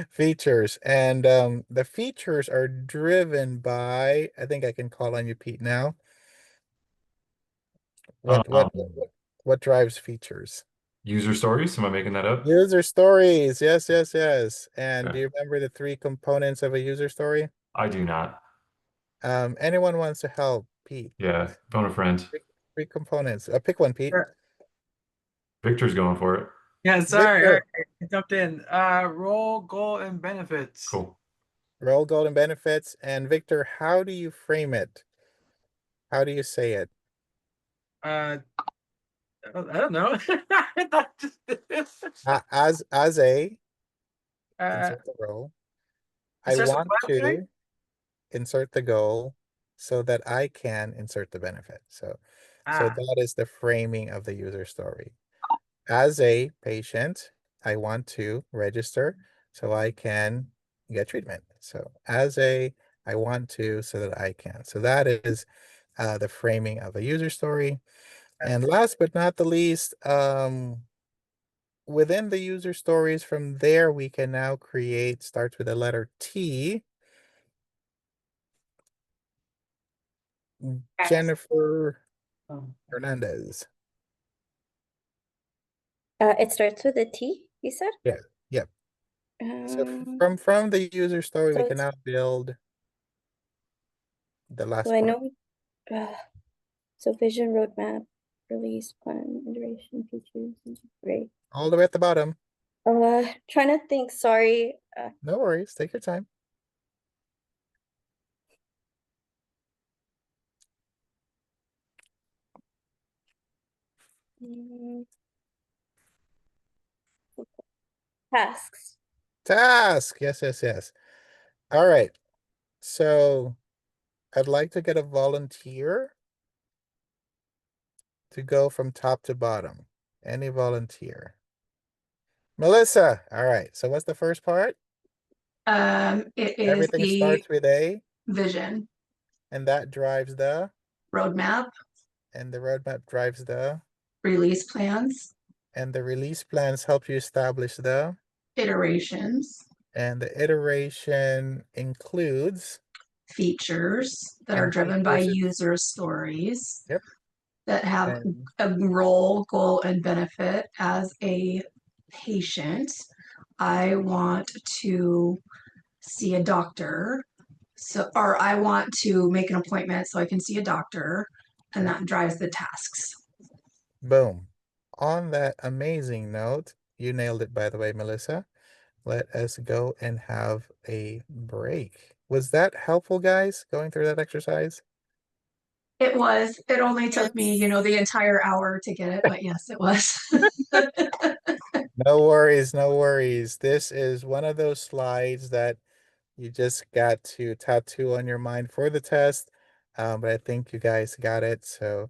Features. And the features are driven by, I think I can call on you, Pete, now. What what Um, what drives features? User stories, am I making that up? User stories. Yes, yes, yes. And do Okay. you remember the 3 components of a user story? I do not. Anyone wants to help? Pete. Yeah, phone a friend. 3 components. Pick one, Pete. Sure. Victor's going for it. Yeah, sorry. All Victor. right, I jumped in. Role, goal, and benefits. Cool. Role, goal, and benefits. And Victor, how do you frame it? How do you say it? I don't know. I thought just As a uh, insert the role. it I starts with want what, okay? to insert the goal so that I can insert the benefit. So Ah, that is the framing of the user story. As a patient, I want to register so I can get treatment. So I want to so that I can. So that is the framing of a user story. And last but not the least, within the user stories, from there we can now create, starts with the letter T. Jennifer Hernandez. It starts with a T. you said? Yeah, yep. So Um, from the user story, we so can it's, now build the so last I part. know, so vision, roadmap, release plan, iteration, features, great. All the way at the bottom. Trying to think, sorry. No worries, take your time. Mm, tasks. Task. Yes, yes, yes. All right. So I'd like to get a volunteer to go from top to bottom. Any volunteer. Melissa. All right. So what's the first part? It is Everything the starts with A, vision and that drives the, roadmap, and the roadmap drives the, release plans, and the release plans help you establish the, iterations, and the iteration includes features that are and driven by features. user stories Yep. that have And a role, goal, and benefit. As a patient, I want to see a doctor. So, or I want to make an appointment so I can see a doctor, and yep. that drives the tasks. Boom. On that amazing note, you nailed it, by the way, Melissa. Let us go and have a break. Was that helpful, guys, going through that exercise? It was. It only took me, Yes. the entire hour to get it, but yes, it was. No worries, no worries. This is one of those slides that you just got to tattoo on your mind for the test. But I think you guys got it. So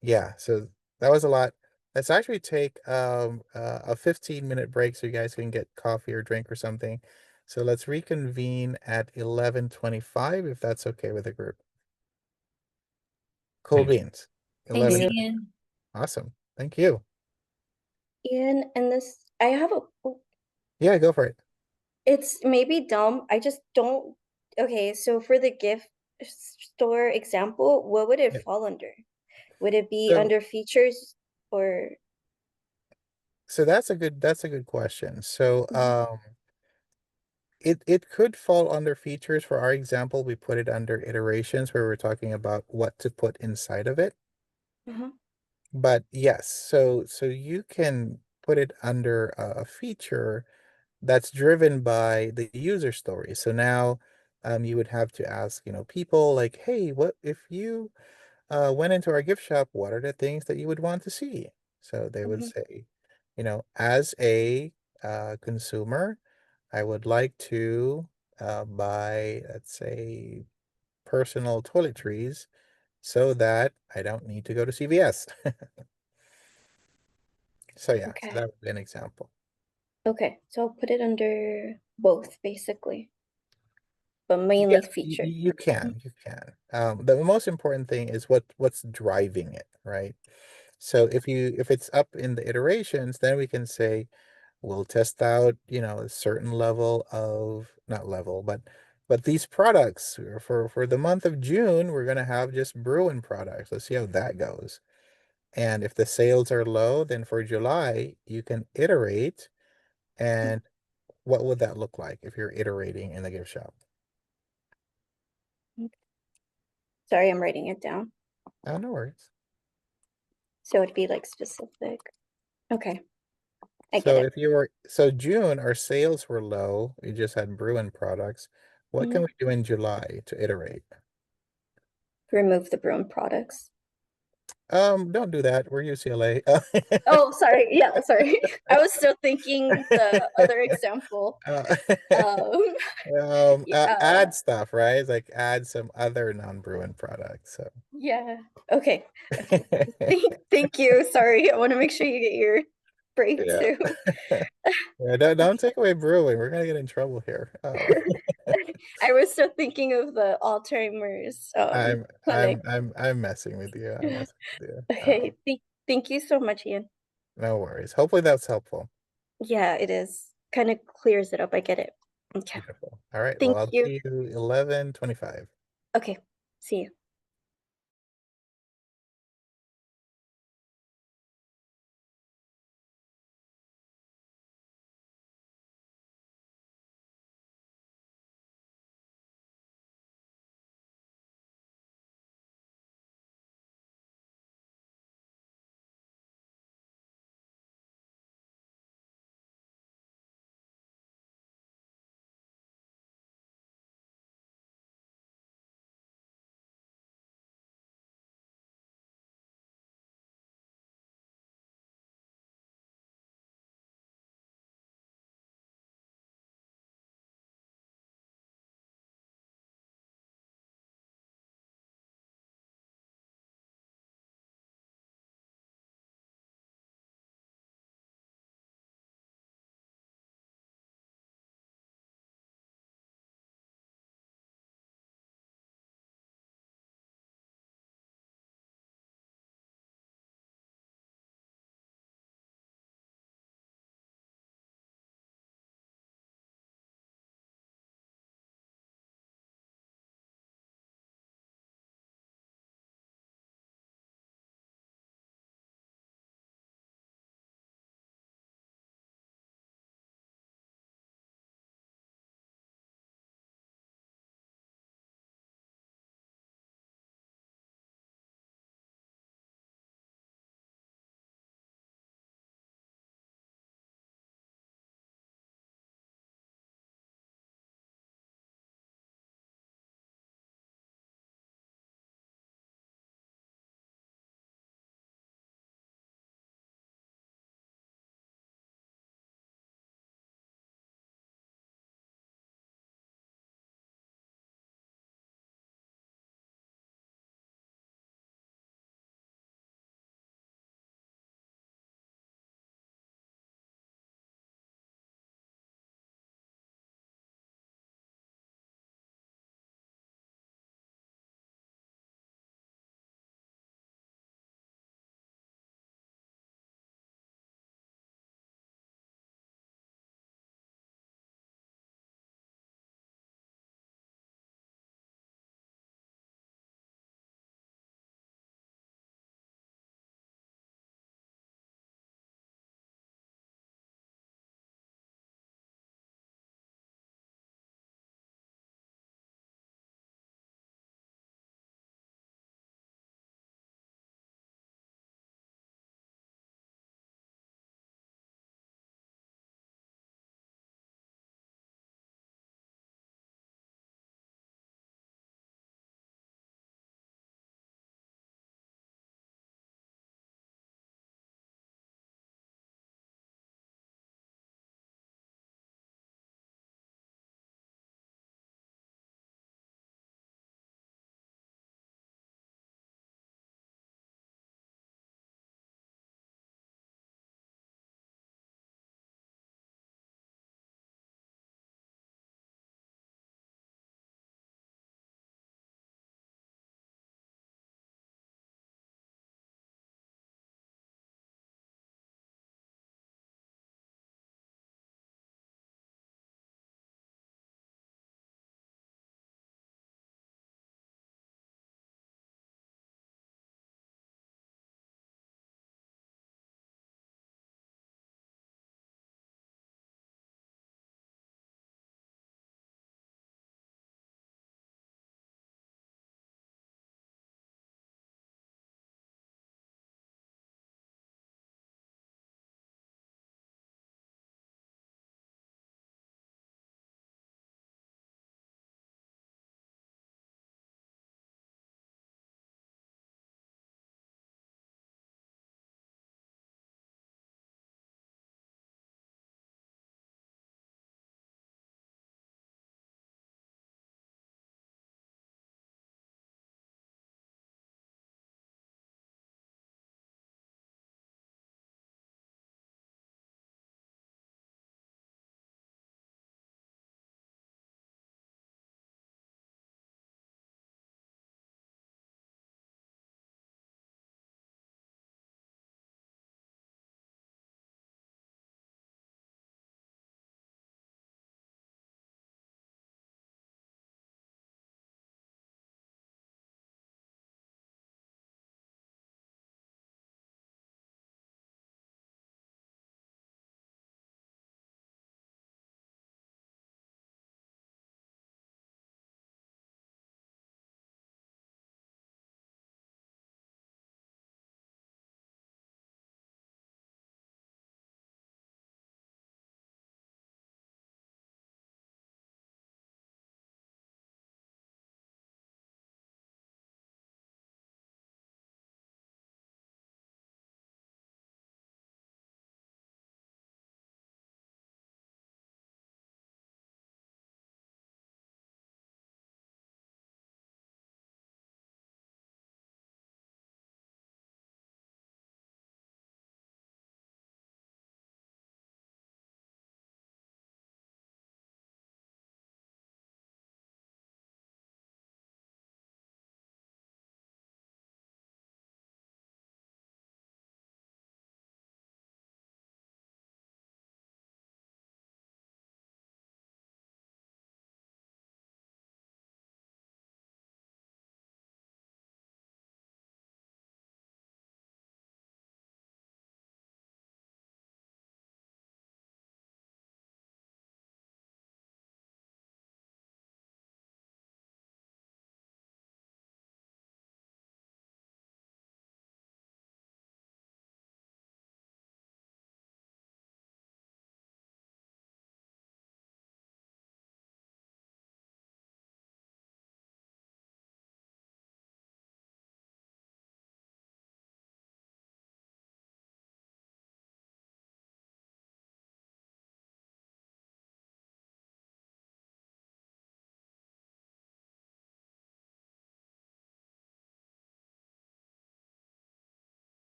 yeah, so that was a lot. Let's actually take a 15-minute break so you guys can get coffee or drink or something. So let's reconvene at 11:25 if that's okay with the group. Cool Thank you. beans. Thanks, 11. Yeah. Ian. Awesome. Thank you. Ian, and this, I have a, Yeah, go for it. it's maybe dumb. I just don't, okay, so for the gift store example, what would it Yeah. fall under? Would it be So under features or? so that's a good question. So Mhm, it could fall under features. For our example, we put it under iterations where we're talking about what to put inside of it. uh-huh, But yes, so you can put it under a feature that's driven by the user story. So now you would have to ask, people like, hey, what if you went into our gift shop, what are the things that you would want to see? So they would mhm, say, as a consumer, I would like to buy, let's say, personal toiletries so that I don't need to go to CVS. So yeah, so okay, that would be an example. okay, so I'll put it under both basically, but Yeah, mainly you, feature. you can, you can. The most important thing is what's driving it, right? So if it's up in the iterations, then we can say we'll test out, a certain level of not level, but these products for the month of June, we're gonna have just Bruin products. Let's see how that goes. And if the sales are low, then for July, you can iterate. And what would that look like if you're iterating in the gift shop? Sorry, I'm writing it down. Oh, no worries. So it'd be like specific. Okay, I get So it. if you were so June, our sales were low. We just had Bruin products. What can Mhm. we do in July to iterate? Remove the broom products. Don't do that. We're UCLA. Oh, sorry. Yeah, sorry. I was still thinking the other example. Uh, Um, yeah, add stuff, right? It's like add some other non-Bruin products. So yeah. Okay. Okay. Thank you. Sorry. I want to make sure you get your break yeah. too. Yeah, don't take away Bruin. We're gonna get in trouble here. I was still thinking of the Alzheimer's clinic. I'm messing with you. I'm messing with you. Okay. Thank you so much, Ian. No worries. Hopefully that's helpful. Yeah, it is. Kind of clears it up. I get it. Okay. Beautiful. All right. Well, Thank I'll you. see you 11:25. Okay. See you.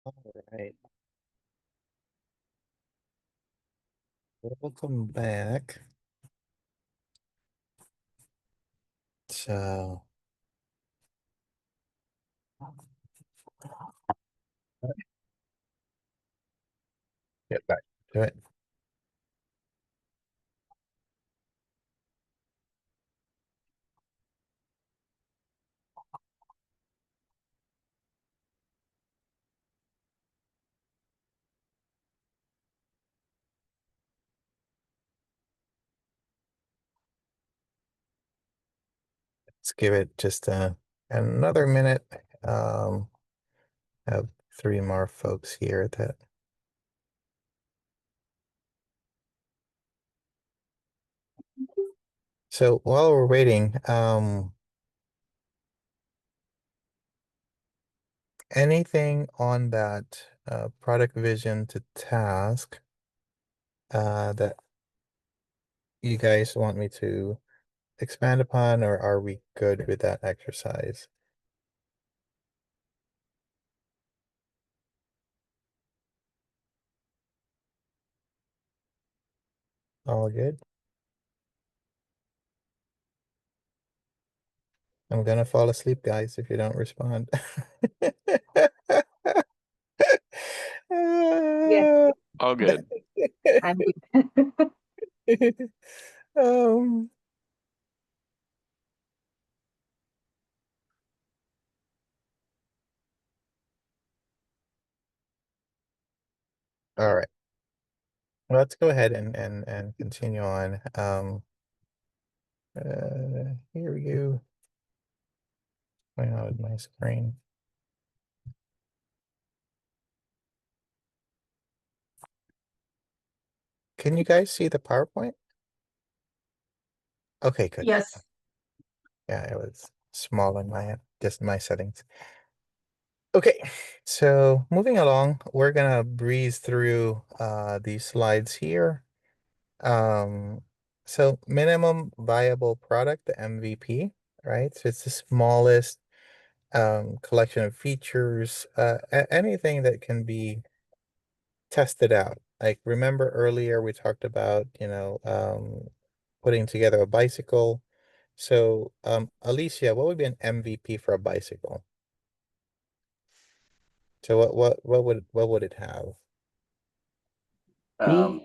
All right. Welcome back. So get back to it. Let's give it just another minute. Have 3 more folks here that so while we're waiting, anything on that product vision to task that you guys want me to expand upon, or are we good with that exercise? All good? I'm gonna fall asleep, guys, if you don't respond. Yes, All good. I'm good. Um, all right. Let's go ahead and continue on. Here we go. Going on with my screen. Can you guys see the PowerPoint? Okay, good. Yes. Yeah, it was small in my just my settings. Okay, so moving along, we're gonna breeze through these slides here. So minimum viable product, the MVP, right? So it's the smallest collection of features, anything that can be tested out. Like remember earlier we talked about, putting together a bicycle. So, Alicia, what would be an MVP for a bicycle? So what would it have? Um,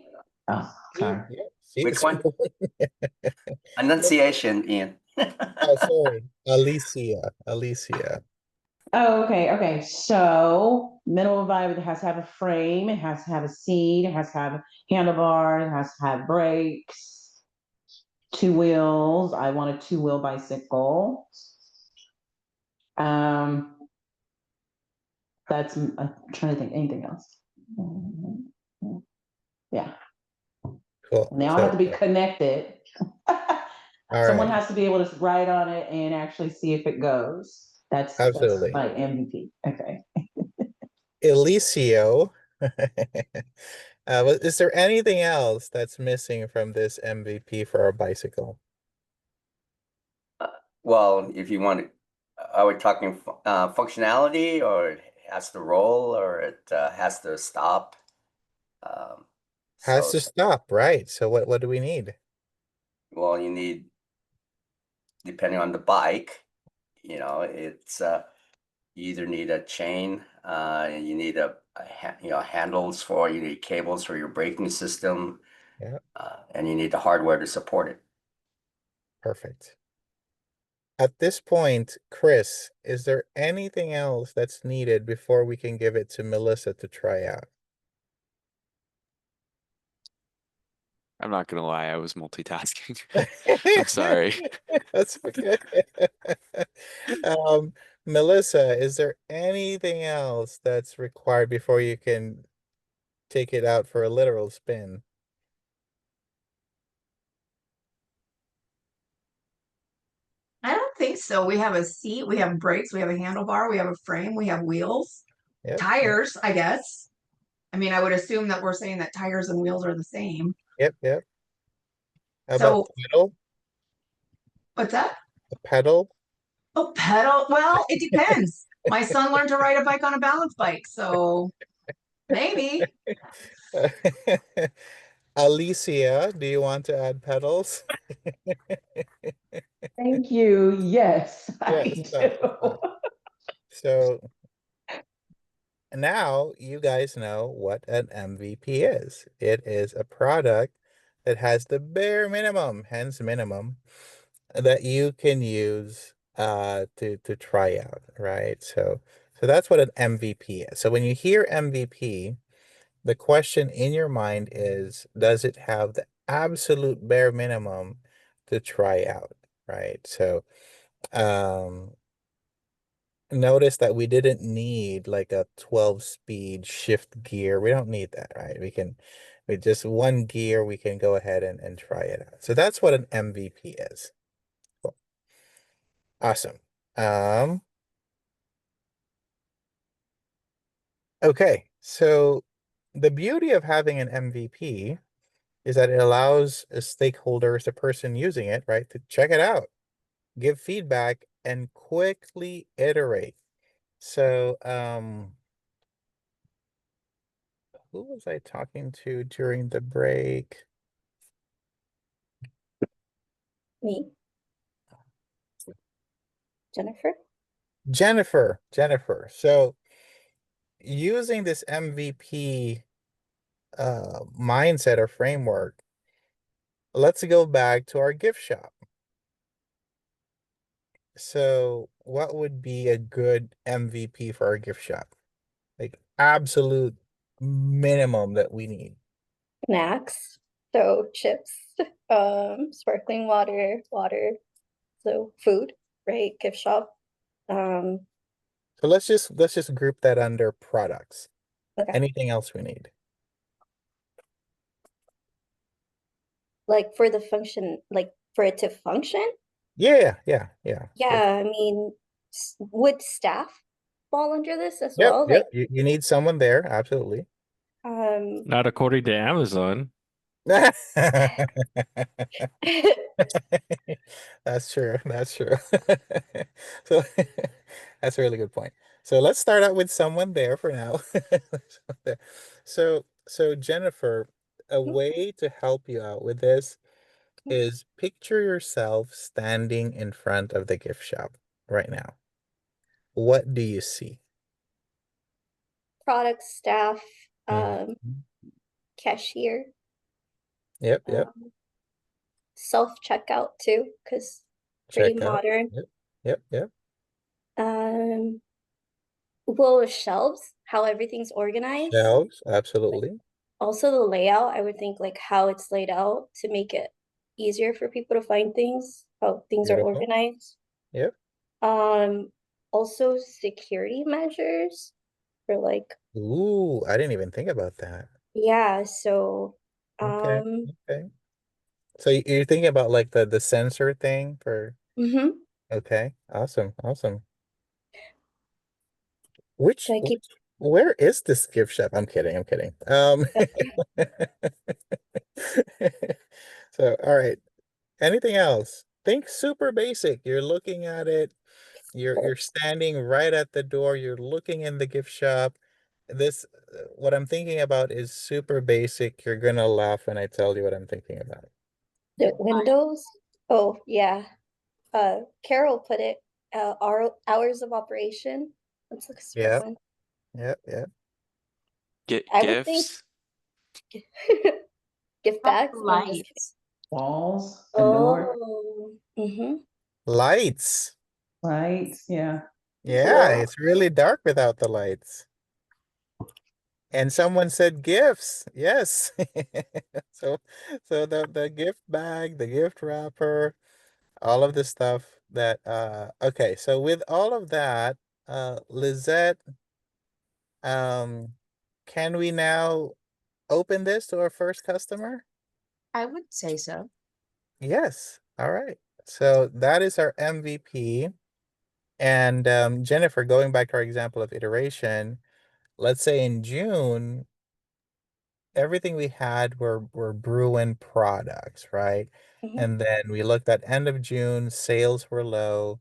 See, yeah, see, which it's one? Enunciation, Ian. oh, sorry, Alicia. Oh, okay. So minimum viable, it has to have a frame, it has to have a seat, it has to have handlebars, it has to have brakes, 2 wheels. I want a 2-wheel bicycle. That's I'm trying to think anything else. Yeah. Cool. And they all have to be connected. All Someone right, has to be able to write on it and actually see if it goes. That's absolutely. my MVP. Okay. Elicio. Is there anything else that's missing from this MVP for our bicycle? Well, if you want to, are we talking functionality, or it has to roll, or it has to stop? Has So, to stop, right? So what do we need? well, you need, depending on the bike, it's you either need a chain, you need handles for, you need cables for your braking system, Yeah, and you need the hardware to support it. perfect. At this point, Chris, is there anything else that's needed before we can give it to Melissa to try out? I'm not gonna lie, I was multitasking. I'm sorry. That's okay. Melissa, is there anything else that's required before you can take it out for a literal spin? I don't think so. We have a seat, we have brakes, we have a handlebar, we have a frame, we have wheels, Yep. tires, I guess. I mean, I would assume that we're saying that tires and wheels are the same. Yep. How So about pedal? what's that? A pedal? Oh, pedal. Well, it depends. My son learned to ride a bike on a balance bike, so maybe. Alicia, do you want to add pedals? Thank you. Yes, Yes. I do. So now you guys know what an MVP is. It is a product that has the bare minimum, hence minimum, that you can use to try out, right? So that's what an MVP is. So when you hear MVP, the question in your mind is, does it have the absolute bare minimum to try out, right? So um notice that we didn't need like a 12 speed shift gear. We don't need that, right? With just one gear, we can go ahead and try it out. So that's what an MVP is. Cool. Awesome. Okay, so the beauty of having an MVP is that it allows stakeholders, the person using it, right, to check it out, give feedback, and quickly iterate. So, who was I talking to during the break? Me. Jennifer? Jennifer. So, using this MVP mindset or framework, let's go back to our gift shop. So, what would be a good MVP for our gift shop? Like absolute minimum that we need. Snacks. So chips, sparkling water. So food, right? Gift shop. Um, So let's just group that under products. okay. Anything else we need? Like for the function, like for it to function? Yeah. Yeah, I mean, would staff fall under this as Yep. well? Like, You need someone there, absolutely. Not according to Amazon. That's true. That's true. So that's a really good point. So let's start out with someone there for now. So Jennifer, a way to help you out with this is picture yourself standing in front of the gift shop right now. What do you see? product staff, Mhm. cashier, Yep. self-checkout too, because pretty Check out. modern. Yep. Um, well, shelves, how everything's organized. Shelves, absolutely. Also the layout, I would think like how it's laid out to make it easier for people to find things, how things are Beautiful. organized. Yep. Also security measures for like, Ooh, I didn't even think about that. yeah, so Okay. So you're thinking about like the sensor thing for mhm. okay. Awesome. So I keep Where is this gift shop? I'm kidding. So all right. Anything else? Think super basic. You're looking at it. You're standing right at the door. You're looking in the gift shop. This what I'm thinking about is super basic. You're gonna laugh when I tell you what I'm thinking about. the windows. Oh, yeah. Carol put it, our hours of operation. Let's look a smart Yeah. one. Yeah. I would think Gifts. gift bags on this. Lights. Walls and door, Oh, mm-hmm. Lights. lights, yeah. Yeah, it's really dark without the lights. And someone said gifts. Yes. So the gift bag, the gift wrapper, all of the stuff that okay, so with all of that, Lizette, um can we now open this to our first customer? I would say so. Yes. All right. So that is our MVP. And Jennifer, going back to our example of iteration, let's say in June, everything we had were Bruin products, right? Mhm. And then we looked at end of June, sales were low.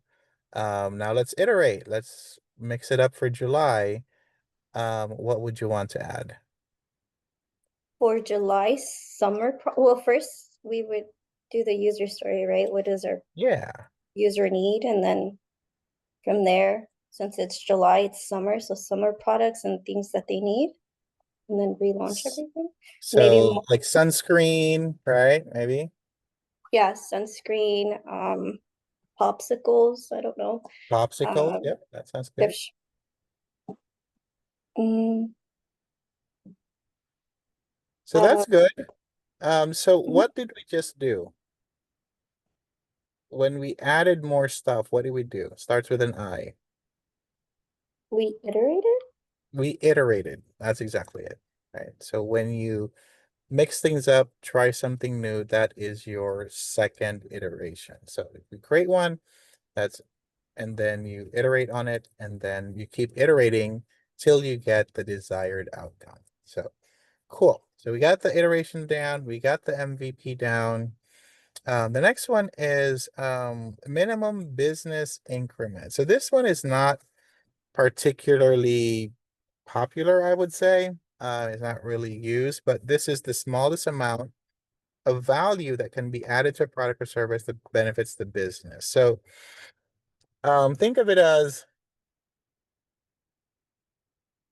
Now let's iterate. Let's mix it up for July, what would you want to add? For July summer, well, first we would do the user story, right? What does our Yeah. user need? And then from there, since it's July, it's summer, so summer products and things that they need, and then relaunch everything. Maybe So like sunscreen, right? Maybe yeah, sunscreen, popsicles, I don't know. popsicles. Um, Yep, that sounds good. gift sh- mm, So that's good. So mhm. what did we just do? When we added more stuff, what did we do? Starts with an I. We iterated? We iterated. That's exactly it. Right. So when you mix things up, try something new, that is your second iteration. So if you create one, and then you iterate on it, and then you keep iterating till you get the desired outcome. So cool. So we got the iteration down, we got the MVP down. The next one is minimum business increment. So this one is not particularly popular, I would say. It's not really used, but this is the smallest amount of value that can be added to a product or service that benefits the business. So think of it as,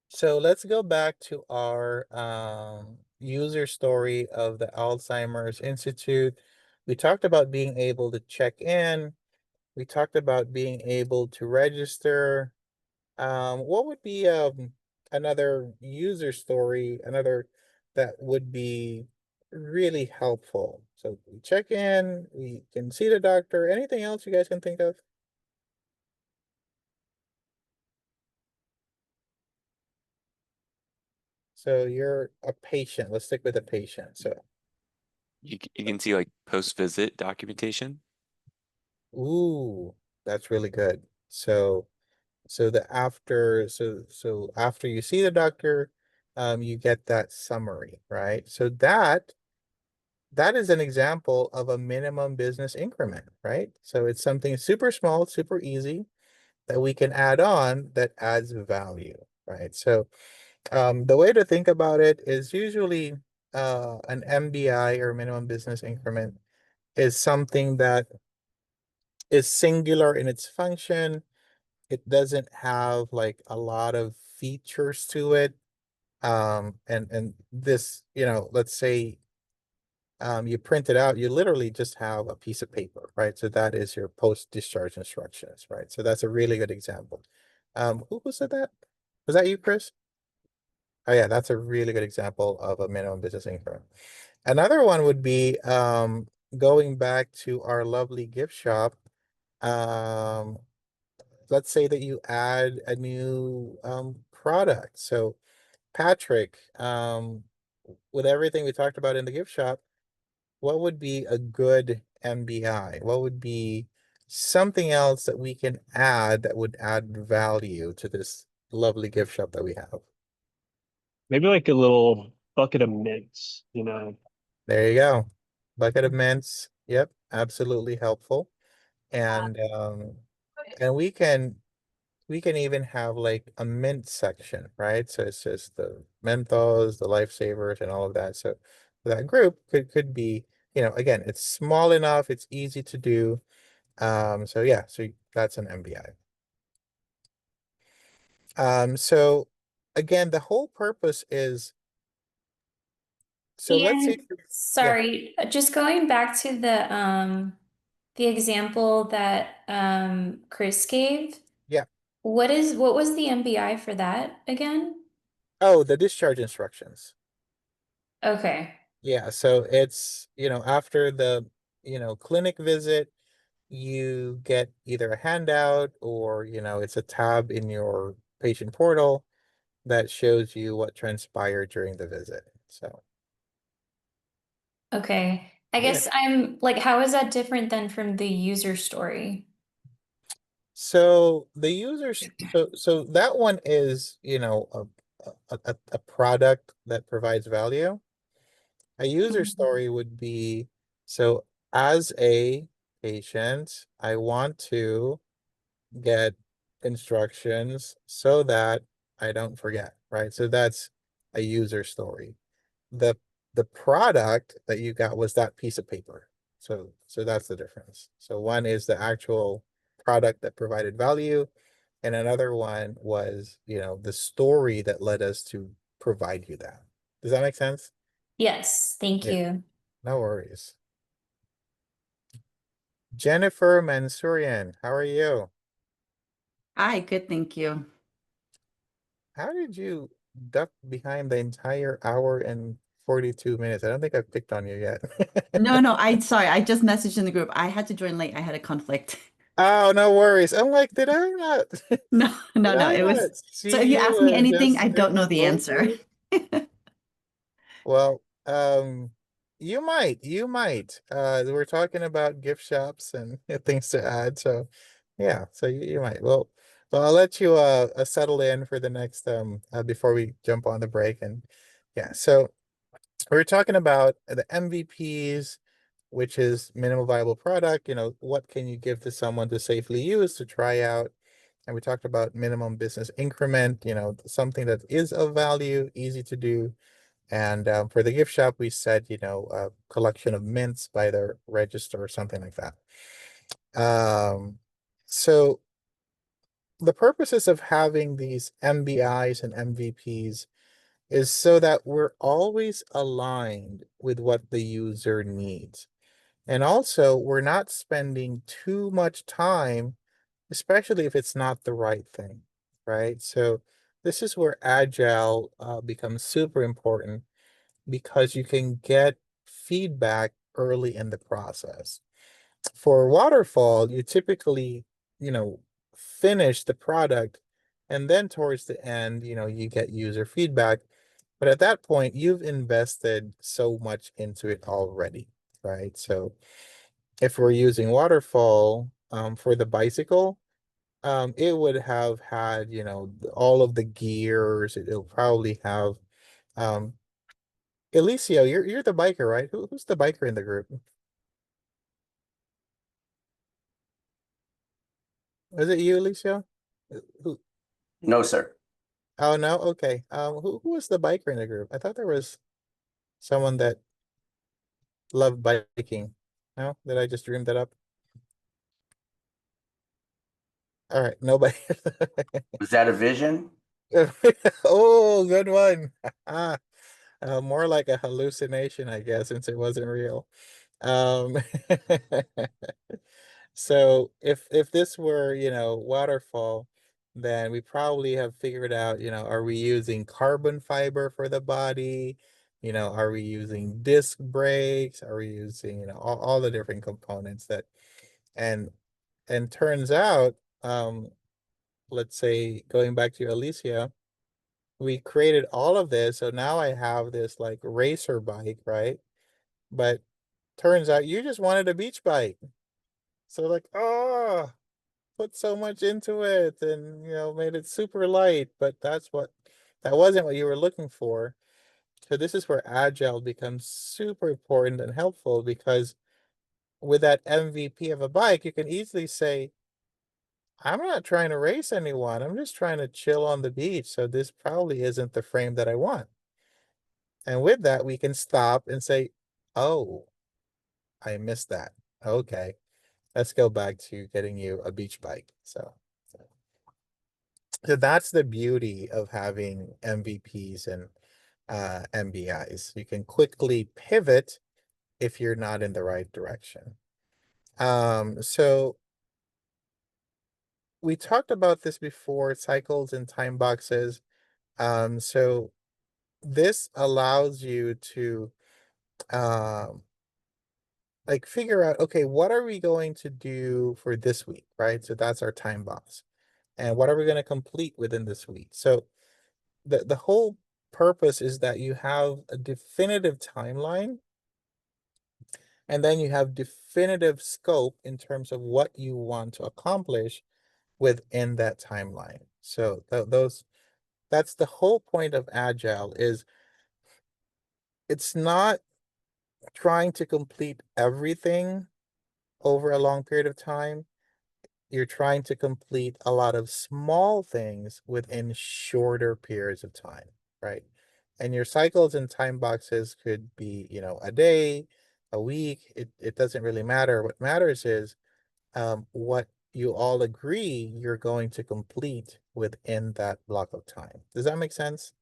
so let's go back to our user story of the Alzheimer's Institute. We talked about being able to check in. We talked about being able to register. What would be another user story, another that would be really helpful? So we check in, we can see the doctor. Anything else you guys can think of? So you're a patient. Let's stick with a patient. So, You can see like post-visit documentation. ooh, that's really good. So the after, so after you see the doctor, you get that summary, right? So that is an example of a minimum business increment, right? So it's something super small, super easy that we can add on that adds value, right? So the way to think about it is usually an MBI or minimum business increment is something that is singular in its function. It doesn't have like a lot of features to it. And this, let's say you print it out, you literally just have a piece of paper, right? So that is your post-discharge instructions, right? So that's a really good example. Who said that? Was that you, Chris? Oh yeah, that's a really good example of a minimum business income. Another one would be going back to our lovely gift shop. Um, let's say that you add a new product. So Patrick, with everything we talked about in the gift shop, what would be a good MBI? What would be something else that we can add that would add value to this lovely gift shop that we have? Maybe like a little bucket of mints, you know. There you go. Bucket of mints. Yep, absolutely helpful. And we can even have like a mint section, right? So it's just the Mentos, the Lifesavers, and all of that. So that group could be, again, it's small enough, it's easy to do. So yeah, so that's an MBI. So again, the whole purpose is, so let's say, And yeah, sorry, just going back to the example that Chris gave. yeah. What was the MBI for that again? Oh, the discharge instructions. Okay. Yeah, so it's, after the, clinic visit, you get either a handout or, it's a tab in your patient portal that shows you what transpired during the visit. So, Okay. I yeah. guess I'm like, how is that different than from the user story? So the users, so that one is, a product that provides value. A user story would be, so as a patient, I want to get instructions so that I don't forget, right? So that's a user story. The the product that you got was that piece of paper. So that's the difference. So one is the actual product that provided value, and another one was, the story that led us to provide you that. Does that make sense? Yes, thank Yeah, you. no worries. Jennifer Mansourian, how are you? Hi, good, thank you. How did you duck behind the entire hour and 42 minutes? I don't think I've picked on you yet. No, sorry, I just messaged in the group. I had to join late. I had a conflict. Oh, no worries. I'm like, did I not No, did I it was. not So see if you you ask me and anything, just I don't know the blow answer. through? Well, you might. We're talking about gift shops and things to add, so yeah, so you might. Well, I'll let you settle in for the next before we jump on the break. And yeah, so we're talking about the MVPs, which is minimal viable product. What can you give to someone to safely use, to try out? And we talked about minimum business increment, something that is of value, easy to do. And for the gift shop, we said, a collection of mints by the register or something like that. So the purposes of having these MBIs and MVPs is so that we're always aligned with what the user needs. And also, we're not spending too much time, especially if it's not the right thing, right? So this is where Agile becomes super important, because you can get feedback early in the process. For waterfall, you typically, finish the product, and then towards the end, you get user feedback. But at that point, you've invested so much into it already, right? So if we're using waterfall for the bicycle, it would have had, all of the gears. It'll probably have um, Elicio, you're the biker, right? Who's the biker in the group? Was it you, Elicio? Who? No, sir. Oh no, okay. Who was the biker in the group? I thought there was someone that loved biking. No, did I just dream that up? All right, nobody. Was that a vision? Oh, good one. More like a hallucination, I guess, since it wasn't real. Um, so if this were, waterfall, then we probably have figured out, are we using carbon fiber for the body? Are we using disc brakes? Are we using, all the different components that, and turns out, let's say going back to Alicia, we created all of this. So now I have this like racer bike, right? But turns out you just wanted a beach bike. So like, oh, put so much into it and, made it super light, but that wasn't what you were looking for. So this is where Agile becomes super important and helpful, because with that MVP of a bike, you can easily say, I'm not trying to race anyone. I'm just trying to chill on the beach. So this probably isn't the frame that I want. And with that, we can stop and say, oh, I missed that. Okay, let's go back to getting you a beach bike. So that's the beauty of having MVPs and MBIs. You can quickly pivot if you're not in the right direction. So we talked about this before, cycles and time boxes. So this allows you to um, like figure out, okay, what are we going to do for this week, right? So that's our time box. And what are we going to complete within this week? So the whole purpose is that you have a definitive timeline, and then you have definitive scope in terms of what you want to accomplish within that timeline. So that's the whole point of Agile. Is it's not trying to complete everything over a long period of time. you're trying to complete a lot of small things within shorter periods of time, right? And your cycles and time boxes could be, a day, a week. It doesn't really matter. What matters is what you all agree you're going to complete within that block of time. Does that make sense?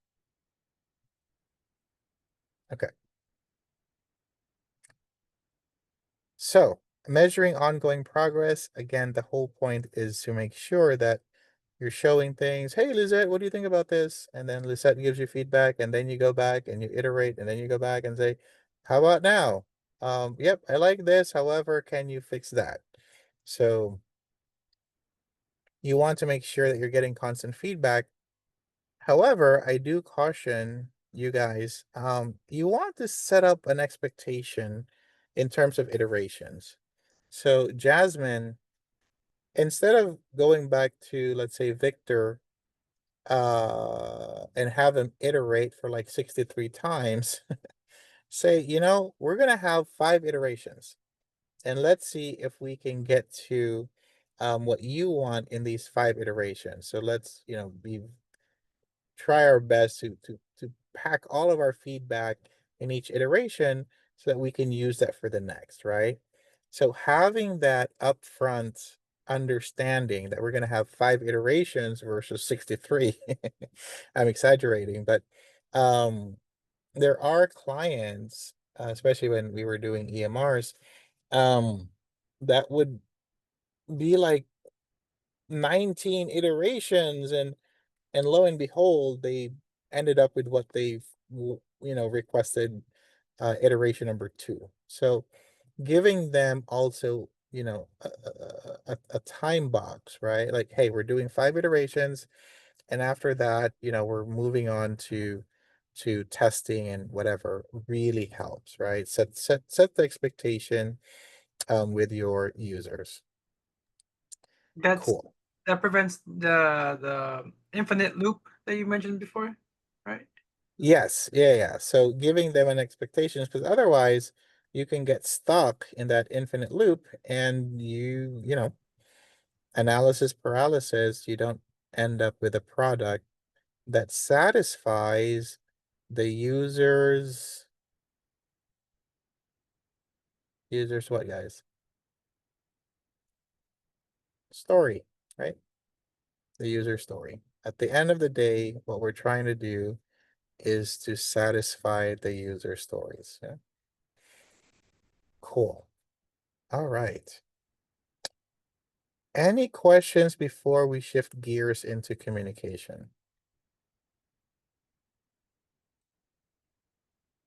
Okay. So, measuring ongoing progress, again, the whole point is to make sure that you're showing things. Hey, Lizette, what do you think about this? And then Lizette gives you feedback, and then you go back and you iterate, and then you go back and say, how about now? Yep, I like this. However, can you fix that? So you want to make sure that you're getting constant feedback. However, I do caution you guys, you want to set up an expectation in terms of iterations. So Jasmine, instead of going back to, let's say, Victor, and have him iterate for like 63 times, say, we're gonna have 5 iterations, and let's see if we can get to what you want in these 5 iterations. So let's, be try our best to pack all of our feedback in each iteration so that we can use that for the next, right? So having that upfront understanding that we're going to have 5 iterations versus 63. I'm exaggerating, but there are clients, especially when we were doing EMRs, that would be like 19 iterations, and lo and behold, they ended up with what they've requested, iteration number 2. So giving them also, a time box, right? Like, hey, we're doing 5 iterations, and after that, we're moving on to testing and whatever really helps, right? Set the expectation with your users. That's Cool. that prevents the infinite loop that you mentioned before, right? Yes, yeah. So giving them an expectations, because otherwise you can get stuck in that infinite loop, and analysis paralysis, you don't end up with a product that satisfies the users what, guys? Story, right? The user story. At the end of the day, what we're trying to do is to satisfy the user stories. Yeah. Cool. All right. Any questions before we shift gears into communication?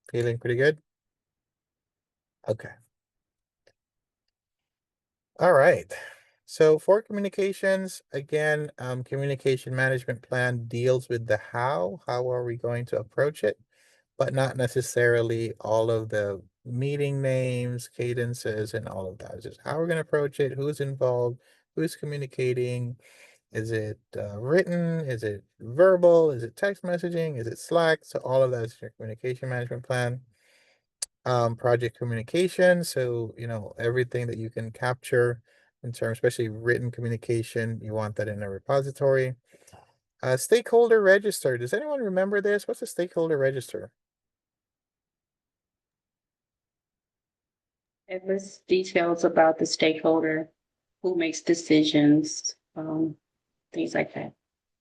Feeling pretty good? Okay. All right. So for communications, again, communication management plan deals with the how. How are we going to approach it? But not necessarily all of the meeting names, cadences, and all of that. It's just how we're going to approach it, who's involved, who's communicating. Is it written? Is it verbal? Is it text messaging? Is it Slack? So all of that is your communication management plan. Project communication. So, everything that you can capture in terms, especially written communication, you want that in a repository. Stakeholder register. Does anyone remember this? What's a stakeholder register? It lists details about the stakeholder, who makes decisions, things like that.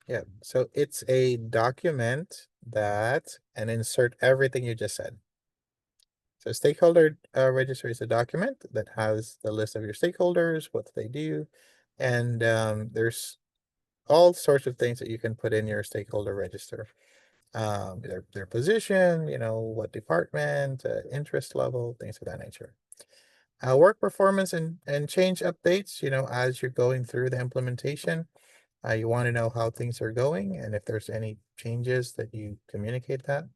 Yeah, so it's a document that, and insert everything you just said. So stakeholder register is a document that has the list of your stakeholders, what they do, and there's all sorts of things that you can put in your stakeholder register. Their position, what department, interest level, things of that nature. Work performance and change updates, as you're going through the implementation. You want to know how things are going, and if there's any changes that you communicate that.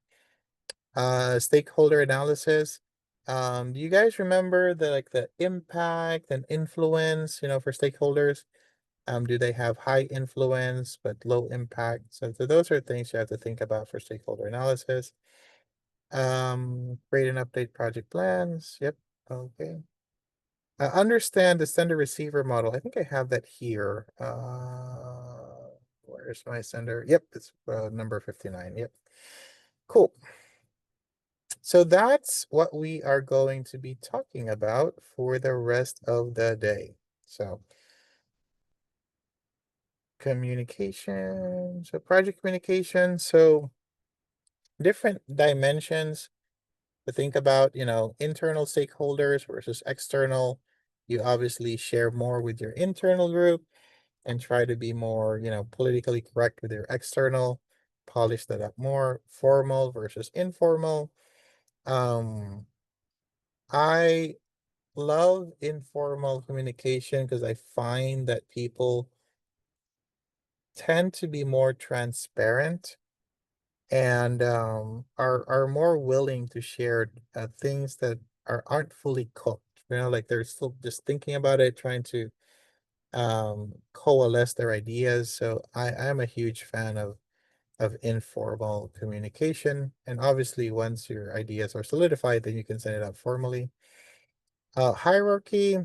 Stakeholder analysis. Do you guys remember the impact and influence, for stakeholders? Do they have high influence but low impact? So those are things you have to think about for stakeholder analysis. Create and update project plans. Yep. Okay. Understand the sender receiver model. I think I have that here. Where's my sender? Yep, it's number 59. Yep. Cool. So that's what we are going to be talking about for the rest of the day. So communication, so project communication, so different dimensions to think about, internal stakeholders versus external. You obviously share more with your internal group and try to be more, politically correct with your external, polish that up more, formal versus informal. I love informal communication because I find that people tend to be more transparent and are more willing to share things that aren't fully cooked. Like they're still just thinking about it, trying to coalesce their ideas. So I'm a huge fan of informal communication. And obviously once your ideas are solidified, then you can send it out formally. Hierarchy,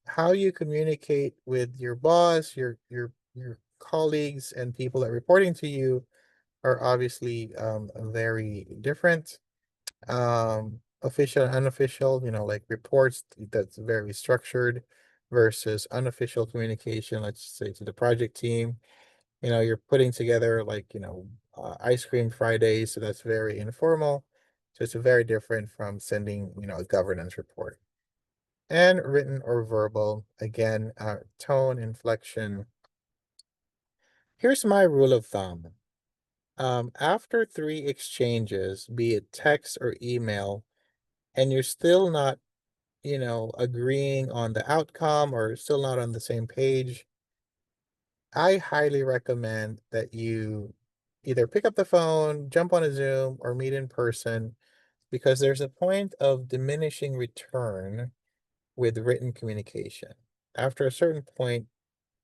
how you communicate with your boss, your colleagues and people that are reporting to you are obviously very different. Official and unofficial, like reports that's very structured versus unofficial communication, let's say to the project team. You're putting together like, ice cream Fridays, so that's very informal. So it's very different from sending, a governance report. And written or verbal, again, tone, inflection. Here's my rule of thumb. After 3 exchanges, be it text or email, and you're still not, agreeing on the outcome or still not on the same page, I highly recommend that you either pick up the phone, jump on a Zoom, or meet in person because there's a point of diminishing return with written communication. After a certain point,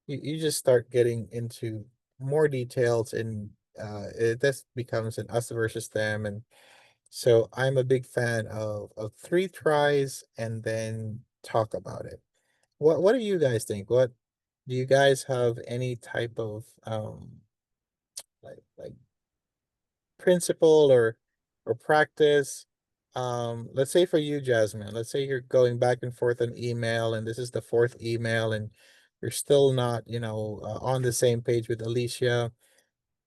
you just start getting into more details and this becomes an us versus them. And so I'm a big fan of 3 tries and then talk about it. What do you guys think? What do you guys have any type of like principle or practice? Let's say for you, Jasmine, let's say you're going back and forth on email and this is the 4th email and you're still not, on the same page with Alicia.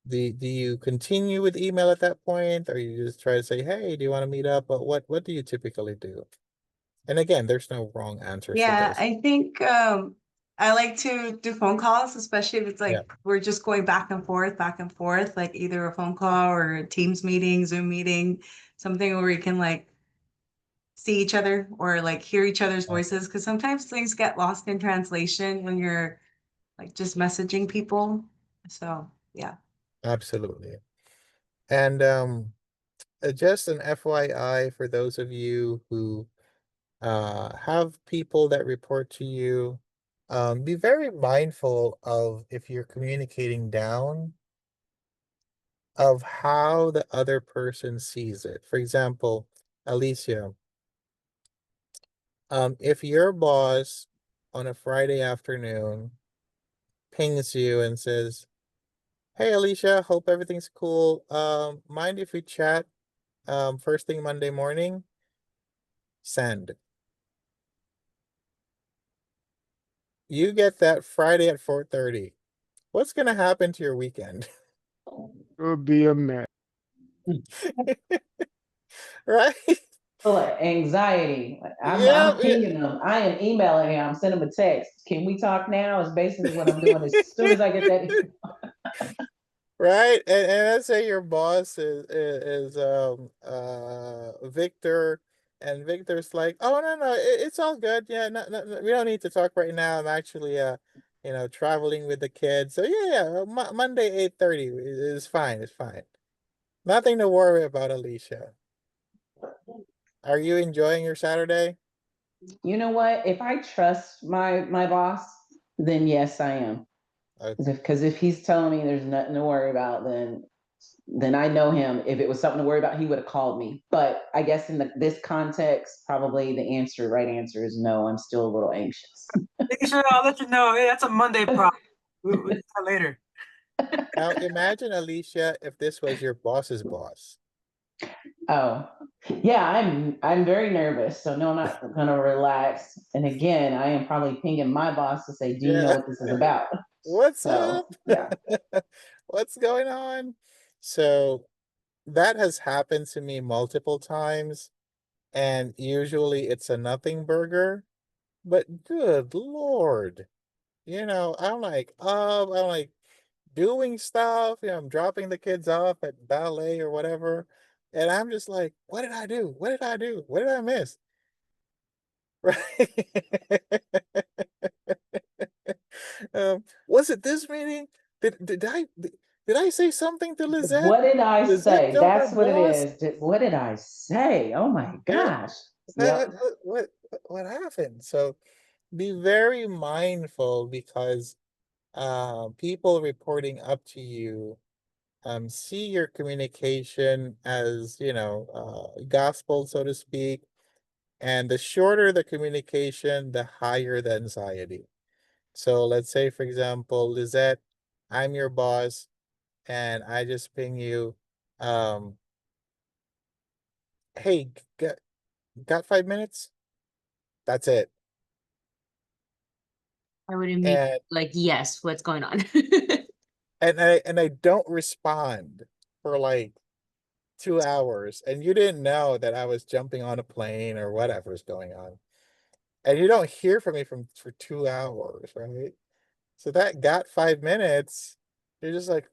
Do you continue with email at that point, or you just try to say, "Hey, do you want to meet up?" But what do you typically do? And again, there's no wrong answers to Yeah, this. I think I like to do phone calls, especially if it's Yeah, like we're just going back and forth, like either a phone call or a Teams meeting, Zoom meeting, something where we can like see each other or like hear each other's yeah, voices. Because sometimes things get lost in translation when you're like just messaging people. So yeah. absolutely. And just an FYI for those of you who have people that report to you, be very mindful of if you're communicating down of how the other person sees it. For example, Alicia, if your boss on a Friday afternoon pings you and says, "Hey Alicia, hope everything's cool. Mind if we chat first thing Monday morning?" Send. You get that Friday at 4:30. What's gonna happen to your weekend? It would be a mess. Right? Full of anxiety. Yeah, I'm pinging them. I am emailing him. I'm sending him a text. Can we talk now? Is basically what I'm doing as soon as I get that. right. And let's say your boss is Victor, and Victor's like, "Oh no, it's all good. Yeah, no, we don't need to talk right now. I'm actually traveling with the kids. So yeah, Monday 8:30 is fine. It's fine. Nothing to worry about, Alicia. Are you enjoying your Saturday?" You know what? If I trust my boss, then yes, I am. Okay. Because if he's telling me there's nothing to worry about, then then I know him. If it was something to worry about, he would have called me. But I guess in this context, probably the right answer is no. I'm still a little anxious. Sure, I'll let you know. Hey, that's a Monday problem. We'll do that later. Now imagine, Alicia, if this was your boss's boss. Oh, yeah, I'm very nervous. So no, I'm not gonna relax. And again, I am probably pinging my boss to say, "Do you know Yeah. what this is about?" What's So up? yeah. What's going on? So that has happened to me multiple times, and usually it's a nothing burger. But good Lord, I'm like doing stuff, I'm dropping the kids off at ballet or whatever, and I'm just like, what did I do? What did I do? What did I miss? Right? Was it this meeting? Did I say something to Lizette? What did I Lizette say? tell her That's what it boss? is. What did I say? Oh my Yeah. gosh. What, Yep. what, what, what happened? So be very mindful because people reporting up to you see your communication as, gospel, so to speak. And the shorter the communication, the higher the anxiety. So let's say, for example, Lizette, I'm your boss, and I just ping you, um, hey, got 5 minutes? That's it. I would immediately And like, yes, what's going on? I don't respond for like 2 hours, and you didn't know that I was jumping on a plane or whatever's going on. And you don't hear from me for 2 hours, right? So that got 5 minutes, you're just like,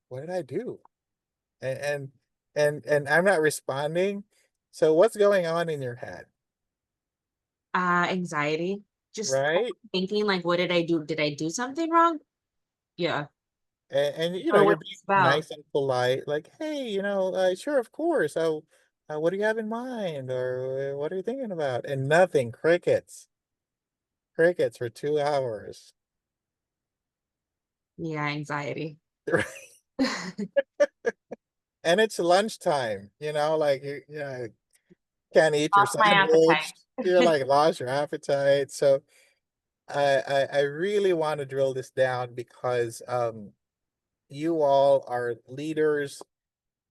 what did I do? And and I'm not responding. So what's going on in your head, Anxiety. Just right? thinking like, what did I do? Did I do something wrong? Yeah. And Or you're what being it's about. nice and polite, like, hey, sure, of course. What do you have in mind, or what are you thinking about? And nothing, crickets for 2 hours. Yeah, anxiety. And it's lunchtime, like can't eat your Lost my sandwich. You're appetite. like lost your appetite. So I really want to drill this down because you all are leaders,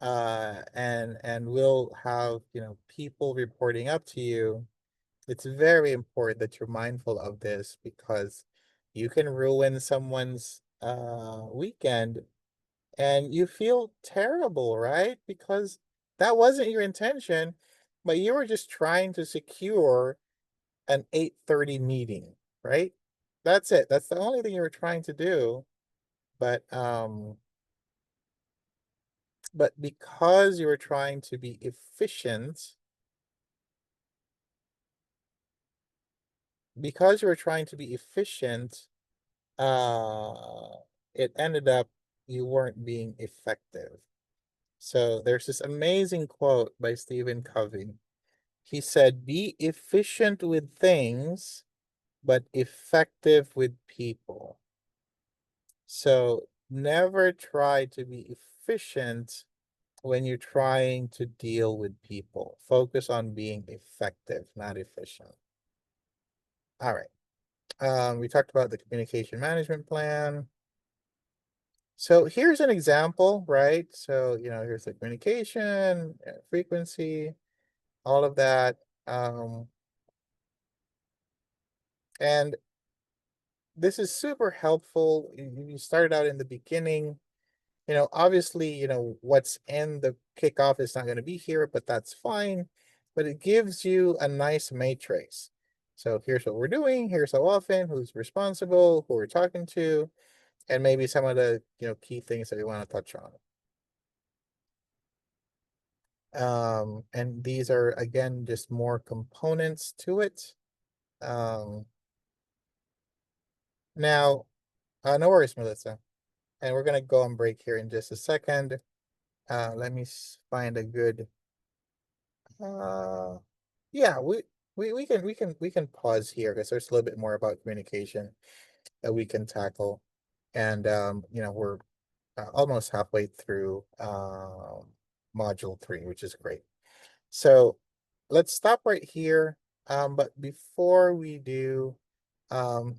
and will have, people reporting up to you. It's very important that you're mindful of this because you can ruin someone's weekend, and you feel terrible, right? Because that wasn't your intention, but you were just trying to secure an 8:30 meeting, right? That's it. That's the only thing you were trying to do. But because you were trying to be efficient, because you were trying to be efficient, uh, it ended up you weren't being effective. So there's this amazing quote by Stephen Covey. He said, be efficient with things, but effective with people. So never try to be efficient when you're trying to deal with people. Focus on being effective, not efficient. All right. We talked about the communication management plan. So here's an example, right? So, here's the communication, frequency, all of that. And this is super helpful. You started out in the beginning. Obviously, what's in the kickoff is not going to be here, but that's fine. But it gives you a nice matrix. So here's what we're doing, here's how often, who's responsible, who we're talking to, and maybe some of the, key things that we want to touch on. And these are, again, just more components to it. Now, no worries, Melissa. And we're going to go on break here in just a second. Let me find a good, yeah, we can pause here because there's a little bit more about communication that we can tackle. And, we're almost halfway through module 3, which is great. So let's stop right here. But before we do,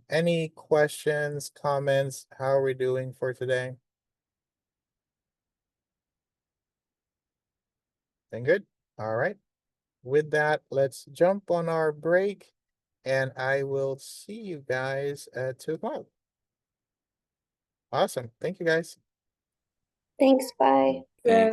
any questions, comments? How are we doing for today? Doing good? All right. With that, let's jump on our break, and I will see you guys at 2 o'clock. Awesome. Thank you, guys. Thanks, bye. Thanks.